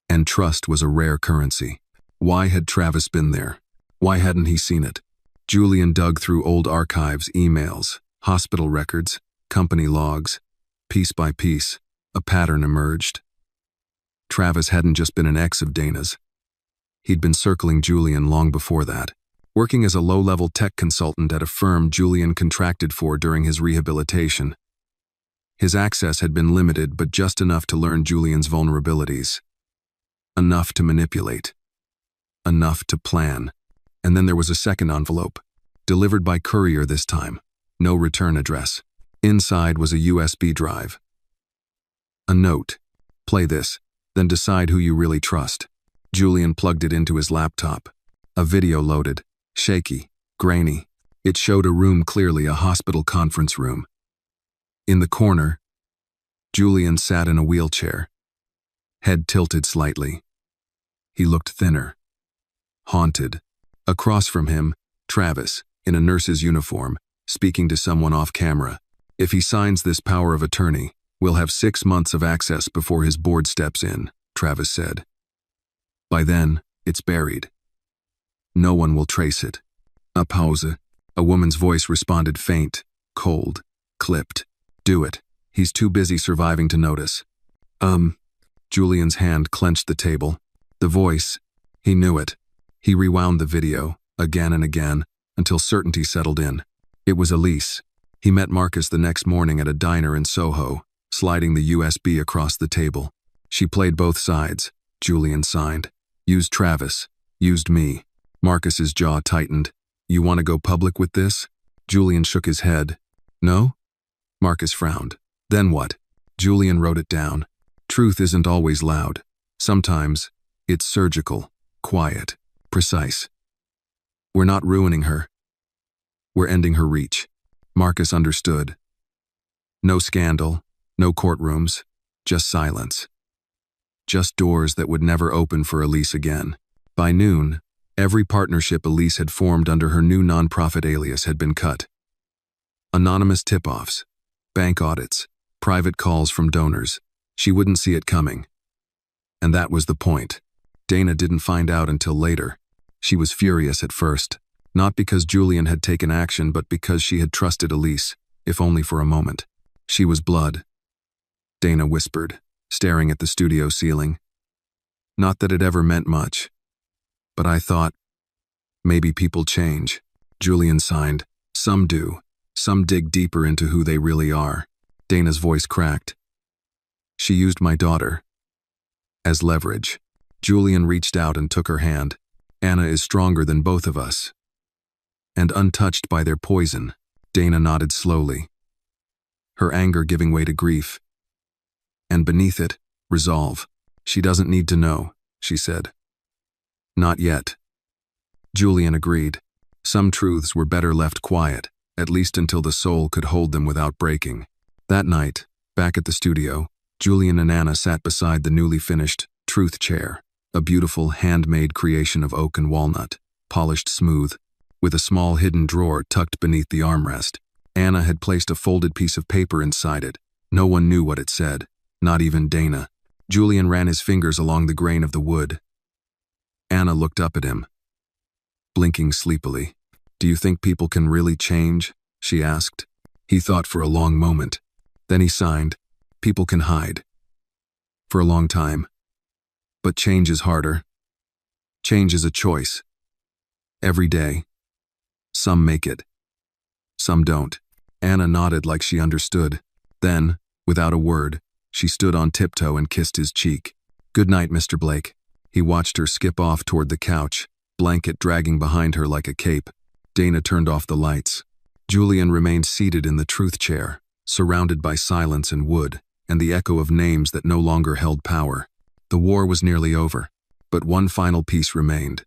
And trust was a rare currency. Why had Travis been there? Why hadn't he seen it? Julian dug through old archives, emails, hospital records, company logs. Piece by piece, a pattern emerged. Travis hadn't just been an ex of Dana's. He'd been circling Julian long before that. Working as a low-level tech consultant at a firm Julian contracted for during his rehabilitation. His access had been limited, but just enough to learn Julian's vulnerabilities. Enough to manipulate. Enough to plan. And then there was a second envelope, delivered by courier this time. No return address. Inside was a USB drive. A note. "Play this, then decide who you really trust." Julian plugged it into his laptop. A video loaded, shaky, grainy. It showed a room clearly, a hospital conference room. In the corner, Julian sat in a wheelchair, head tilted slightly. He looked thinner, haunted. Across from him, Travis, in a nurse's uniform, speaking to someone off camera. "If he signs this power of attorney, we'll have 6 months of access before his board steps in," Travis said. "By then, it's buried. No one will trace it." A pause. A woman's voice responded, faint, cold, clipped. "Do it. He's too busy surviving to notice." Julian's hand clenched the table. The voice, he knew it. He rewound the video, again and again, until certainty settled in. It was Elise. He met Marcus the next morning at a diner in Soho, sliding the USB across the table. She played both sides. Julian signed. Used Travis. Used me. Marcus's jaw tightened. "You want to go public with this?" Julian shook his head. "No?" Marcus frowned. "Then what?" Julian wrote it down. "Truth isn't always loud. Sometimes, it's surgical, quiet, precise. We're not ruining her. We're ending her reach." Marcus understood. No scandal, no courtrooms, just silence. Just doors that would never open for Elise again. By noon, every partnership Elise had formed under her new nonprofit alias had been cut. Anonymous tip-offs, bank audits, private calls from donors. She wouldn't see it coming. And that was the point. Dana didn't find out until later. She was furious at first, not because Julian had taken action, but because she had trusted Elise, if only for a moment. "She was blood," Dana whispered, staring at the studio ceiling. "Not that it ever meant much. But I thought, maybe people change." Julian signed. "Some do. Some dig deeper into who they really are." Dana's voice cracked. "She used my daughter as leverage." Julian reached out and took her hand. "Anna is stronger than both of us. And untouched by their poison." Dana nodded slowly, her anger giving way to grief. "And beneath it, resolve. She doesn't need to know," she said. "Not yet." Julian agreed. Some truths were better left quiet. at least until the soul could hold them without breaking. That night, back at the studio, Julian and Anna sat beside the newly finished Truth Chair, a beautiful handmade creation of oak and walnut, polished smooth, with a small hidden drawer tucked beneath the armrest. Anna had placed a folded piece of paper inside it. No one knew what it said, not even Dana. Julian ran his fingers along the grain of the wood. Anna looked up at him, blinking sleepily. "Do you think people can really change?" she asked. He thought for a long moment. Then he signed. "People can hide. For a long time. But change is harder. Change is a choice. Every day. Some make it. Some don't." Anna nodded like she understood. Then, without a word, she stood on tiptoe and kissed his cheek. "Good night, Mr. Blake." He watched her skip off toward the couch, blanket dragging behind her like a cape. Dana turned off the lights. Julian remained seated in the Truth Chair, surrounded by silence and wood, and the echo of names that no longer held power. The war was nearly over, but one final piece remained.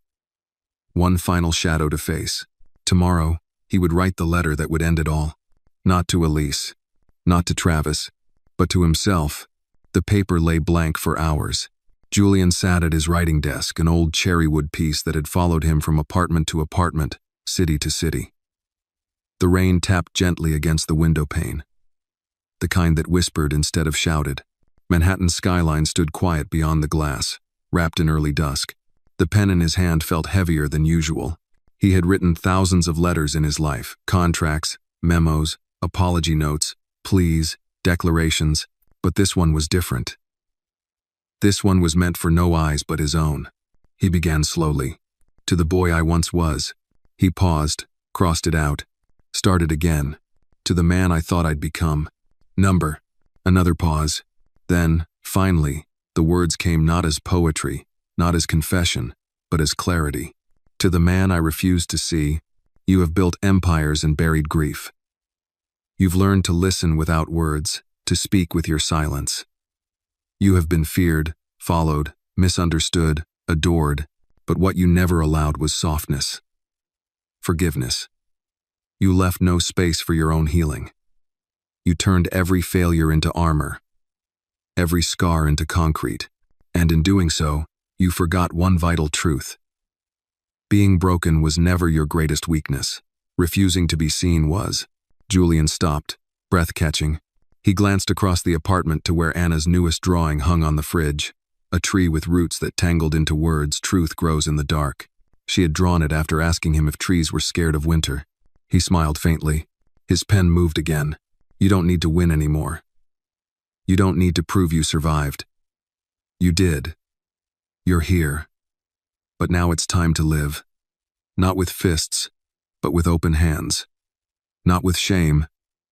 One final shadow to face. Tomorrow, he would write the letter that would end it all. Not to Elise, not to Travis, but to himself. The paper lay blank for hours. Julian sat at his writing desk, an old cherrywood piece that had followed him from apartment to apartment, city to city. The rain tapped gently against the window pane, the kind that whispered instead of shouted. Manhattan's skyline stood quiet beyond the glass, wrapped in early dusk. The pen in his hand felt heavier than usual. He had written thousands of letters in his life, contracts, memos, apology notes, pleas, declarations, but this one was different. This one was meant for no eyes but his own. He began slowly. "To the boy I once was." He paused, crossed it out, started again. "To the man I thought I'd become." Number. Another pause. Then, finally, the words came not as poetry, not as confession, but as clarity. "To the man I refused to see, you have built empires and buried grief. You've learned to listen without words, to speak with your silence. You have been feared, followed, misunderstood, adored, but what you never allowed was softness. Forgiveness. You left no space for your own healing. You turned every failure into armor, every scar into concrete, and in doing so, you forgot one vital truth. Being broken was never your greatest weakness. Refusing to be seen was." Julian stopped, breath catching. He glanced across the apartment to where Anna's newest drawing hung on the fridge. A tree with roots that tangled into words. "Truth grows in the dark." She had drawn it after asking him if trees were scared of winter. He smiled faintly. His pen moved again. "You don't need to win anymore. You don't need to prove you survived. You did. You're here. But now it's time to live. Not with fists, but with open hands. Not with shame,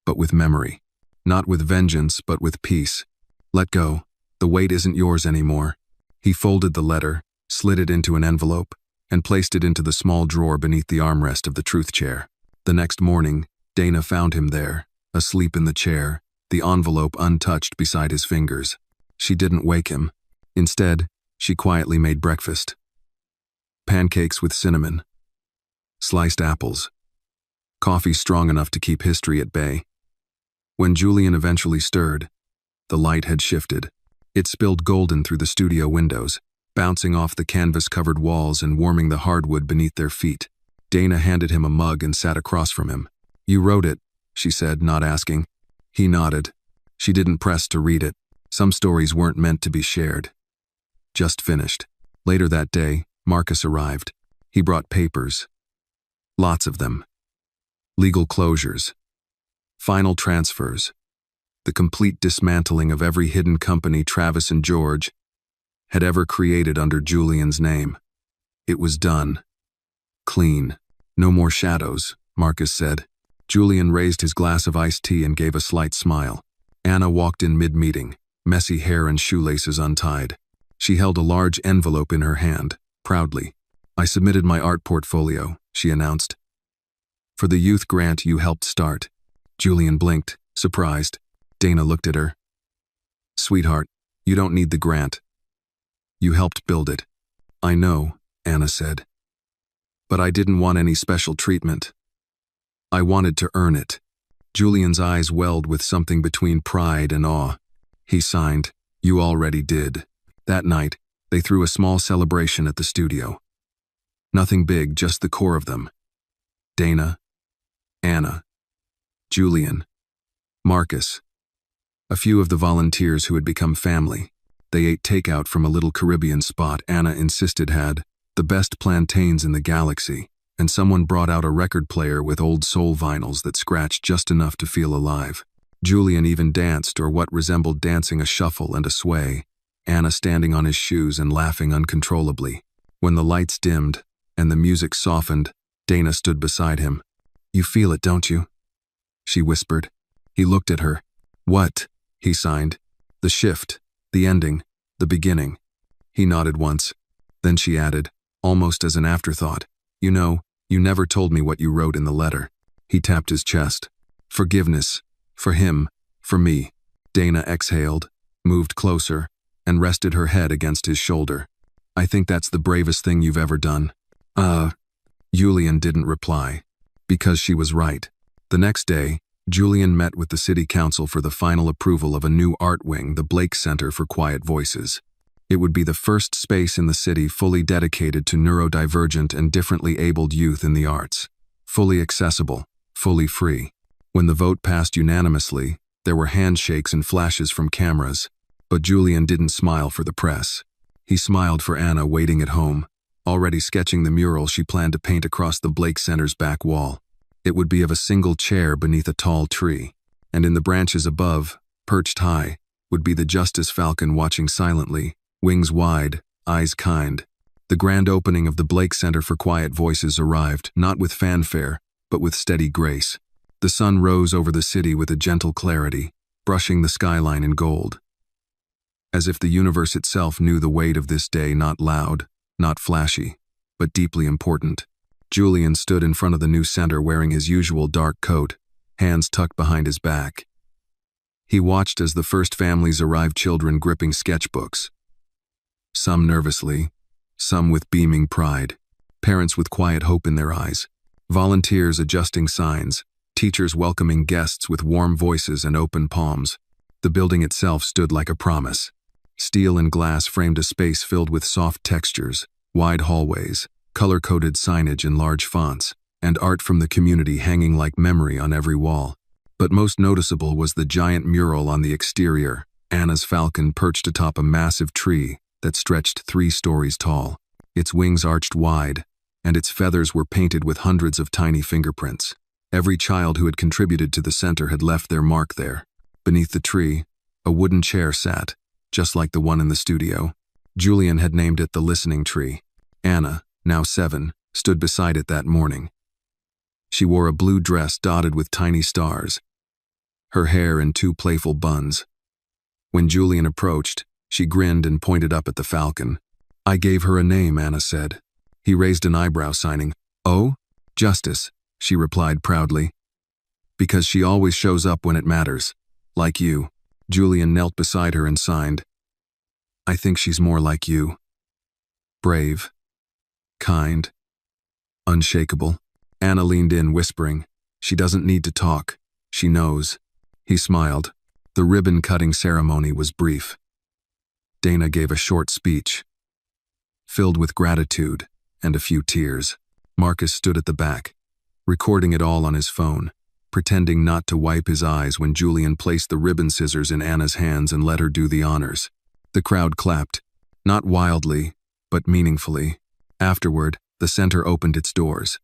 but with memory. Not with vengeance, but with peace. Let go. The weight isn't yours anymore." He folded the letter, slid it into an envelope, and placed it into the small drawer beneath the armrest of the Truth Chair. The next morning, Dana found him there, asleep in the chair, the envelope untouched beside his fingers. She didn't wake him. Instead, she quietly made breakfast. Pancakes with cinnamon, sliced apples, coffee strong enough to keep history at bay. When Julian eventually stirred, the light had shifted. It spilled golden through the studio windows, bouncing off the canvas-covered walls and warming the hardwood beneath their feet. Dana handed him a mug and sat across from him. "You wrote it," she said, not asking. He nodded. She didn't press to read it. Some stories weren't meant to be shared. Just finished. Later that day, Marcus arrived. He brought papers. Lots of them. Legal closures. Final transfers. The complete dismantling of every hidden company Travis and George had ever created under Julian's name. It was done. Clean. "No more shadows," Marcus said. Julian raised his glass of iced tea and gave a slight smile. Anna walked in mid-meeting, messy hair and shoelaces untied. She held a large envelope in her hand, proudly. "I submitted my art portfolio," she announced. "For the youth grant you helped start." Julian blinked, surprised. Dana looked at her. "Sweetheart, you don't need the grant. You helped build it." "I know," Anna said. "But I didn't want any special treatment. I wanted to earn it. Julian's eyes welled with something between pride and awe. He signed, "You already did." That night, they threw a small celebration at the studio. Nothing big, just the core of them. Dana, Anna, Julian, Marcus. A few of the volunteers who had become family. They ate takeout from a little Caribbean spot Anna insisted had the best plantains in the galaxy, and someone brought out a record player with old soul vinyls that scratched just enough to feel alive. Julian even danced, or what resembled dancing, a shuffle and a sway, Anna standing on his shoes and laughing uncontrollably. When the lights dimmed and the music softened, Dana stood beside him. "You feel it, don't you?" she whispered. He looked at her. "What?" he signed. "The shift, the ending, the beginning." He nodded once. Then she added, almost as an afterthought, "You know, you never told me what you wrote in the letter." He tapped his chest. "Forgiveness. For him. For me." Dana exhaled, moved closer, and rested her head against his shoulder. "I think that's the bravest thing you've ever done." Julian didn't reply. Because she was right. The next day, Julian met with the city council for the final approval of a new art wing, the Blake Center for Quiet Voices. It would be the first space in the city fully dedicated to neurodivergent and differently abled youth in the arts. Fully accessible, fully free. When the vote passed unanimously, there were handshakes and flashes from cameras, but Julian didn't smile for the press. He smiled for Anna waiting at home, already sketching the mural she planned to paint across the Blake Center's back wall. It would be of a single chair beneath a tall tree, and in the branches above, perched high, would be the Justice Falcon watching silently, wings wide, eyes kind. The grand opening of the Blake Center for Quiet Voices arrived, not with fanfare, but with steady grace. The sun rose over the city with a gentle clarity, brushing the skyline in gold. As if the universe itself knew the weight of this day, not loud, not flashy, but deeply important. Julian stood in front of the new center wearing his usual dark coat, hands tucked behind his back. He watched as the first families arrived, children gripping sketchbooks. Some nervously, some with beaming pride, parents with quiet hope in their eyes, volunteers adjusting signs, teachers welcoming guests with warm voices and open palms. The building itself stood like a promise. Steel and glass framed a space filled with soft textures, wide hallways, color-coded signage in large fonts, and art from the community hanging like memory on every wall. But most noticeable was the giant mural on the exterior, Anna's falcon perched atop a massive tree that stretched 3 stories tall. Its wings arched wide, and its feathers were painted with hundreds of tiny fingerprints. Every child who had contributed to the center had left their mark there. Beneath the tree, a wooden chair sat, just like the one in the studio. Julian had named it the Listening Tree. Anna, now 7, stood beside it that morning. She wore a blue dress dotted with tiny stars, her hair in 2 playful buns. When Julian approached, she grinned and pointed up at the falcon. "I gave her a name," Anna said. He raised an eyebrow, signing, "Oh, Justice," she replied proudly. "Because she always shows up when it matters. Like you." Julian knelt beside her and signed, "I think she's more like you. Brave. Kind. Unshakable." Anna leaned in, whispering, "She doesn't need to talk. She knows." He smiled. The ribbon-cutting ceremony was brief. Dana gave a short speech, filled with gratitude and a few tears. Marcus stood at the back, recording it all on his phone, pretending not to wipe his eyes when Julian placed the ribbon scissors in Anna's hands and let her do the honors. The crowd clapped, not wildly, but meaningfully. Afterward, the center opened its doors.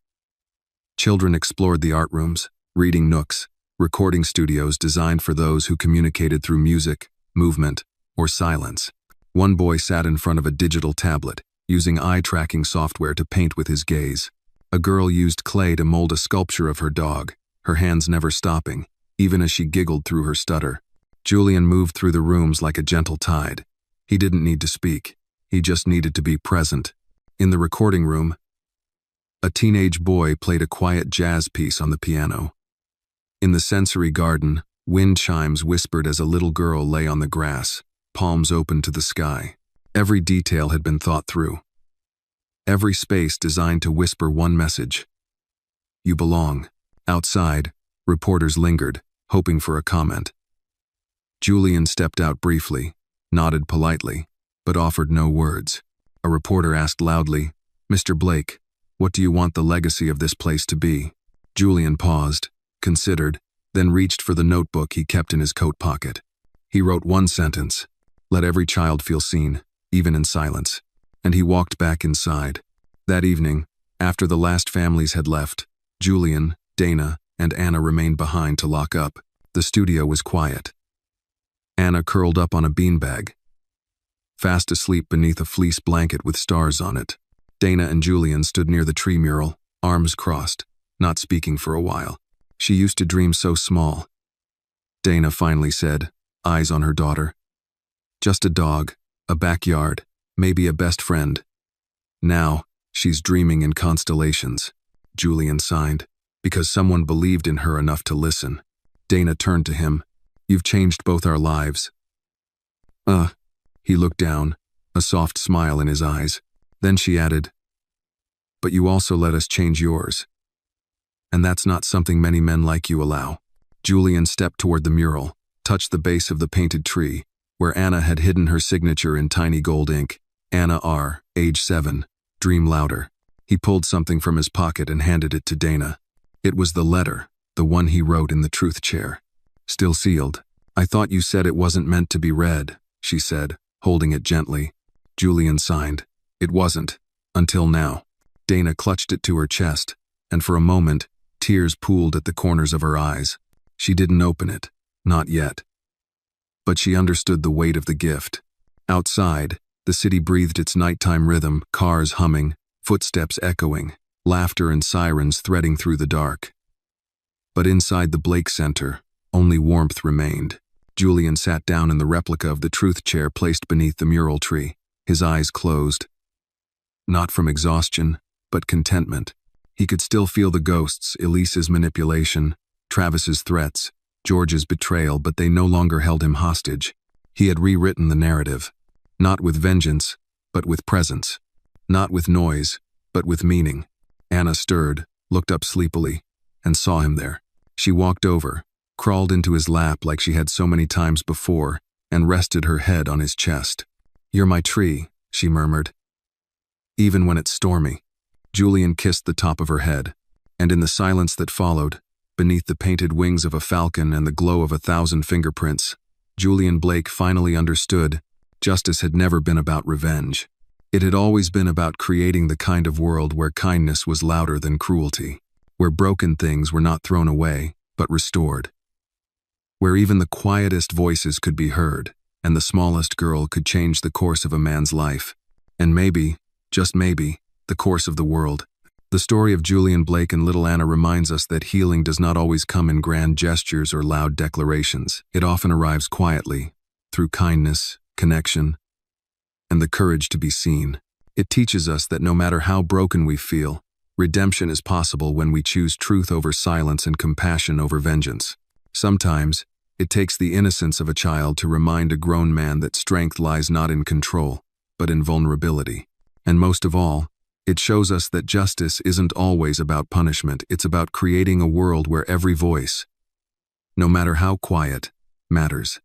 Children explored the art rooms, reading nooks, recording studios designed for those who communicated through music, movement, or silence. One boy sat in front of a digital tablet, using eye-tracking software to paint with his gaze. A girl used clay to mold a sculpture of her dog, her hands never stopping, even as she giggled through her stutter. Julian moved through the rooms like a gentle tide. He didn't need to speak. He just needed to be present. In the recording room, a teenage boy played a quiet jazz piece on the piano. In the sensory garden, wind chimes whispered as a little girl lay on the grass, palms open to the sky. Every detail had been thought through. Every space designed to whisper one message: you belong. Outside, reporters lingered, hoping for a comment. Julian stepped out briefly, nodded politely, but offered no words. A reporter asked loudly, "Mr. Blake, what do you want the legacy of this place to be?" Julian paused, considered, then reached for the notebook he kept in his coat pocket. He wrote one sentence: "Let every child feel seen, even in silence." And he walked back inside. That evening, after the last families had left, Julian, Dana, and Anna remained behind to lock up. The studio was quiet. Anna curled up on a beanbag, fast asleep beneath a fleece blanket with stars on it. Dana and Julian stood near the tree mural, arms crossed, not speaking for a while. She used to dream so small. Dana finally said, eyes on her daughter, "Just a dog, a backyard, maybe a best friend." Now, she's dreaming in constellations. Julian sighed, because someone believed in her enough to listen. Dana turned to him. "You've changed both our lives." He looked down, a soft smile in his eyes. Then she added, "But you also let us change yours. And that's not something many men like you allow." Julian stepped toward the mural, touched the base of the painted tree, where Anna had hidden her signature in tiny gold ink. Anna R., age 7, dream louder. He pulled something from his pocket and handed it to Dana. It was the letter, the one he wrote in the truth chair. Still sealed. "I thought you said it wasn't meant to be read," she said, holding it gently. Julian signed. It wasn't. Until now. Dana clutched it to her chest, and for a moment, tears pooled at the corners of her eyes. She didn't open it. Not yet. But she understood the weight of the gift. Outside, the city breathed its nighttime rhythm, cars humming, footsteps echoing, laughter and sirens threading through the dark. But inside the Blake Center, only warmth remained. Julian sat down in the replica of the truth chair placed beneath the mural tree, his eyes closed. Not from exhaustion, but contentment. He could still feel the ghosts, Elise's manipulation, Travis's threats, George's betrayal, but they no longer held him hostage. He had rewritten the narrative. Not with vengeance, but with presence. Not with noise, but with meaning. Anna stirred, looked up sleepily, and saw him there. She walked over, crawled into his lap like she had so many times before, and rested her head on his chest. "You're my tree," she murmured. "Even when it's stormy." Julian kissed the top of her head, and in the silence that followed, beneath the painted wings of a falcon and the glow of 1,000 fingerprints, Julian Blake finally understood justice had never been about revenge. It had always been about creating the kind of world where kindness was louder than cruelty, where broken things were not thrown away, but restored, where even the quietest voices could be heard, and the smallest girl could change the course of a man's life, and maybe, just maybe, the course of the world. The story of Julian Blake and little Anna reminds us that healing does not always come in grand gestures or loud declarations. It often arrives quietly, through kindness, connection, and the courage to be seen. It teaches us that no matter how broken we feel, redemption is possible when we choose truth over silence and compassion over vengeance. Sometimes, it takes the innocence of a child to remind a grown man that strength lies not in control, but in vulnerability. And most of all, it shows us that justice isn't always about punishment. It's about creating a world where every voice, no matter how quiet, matters.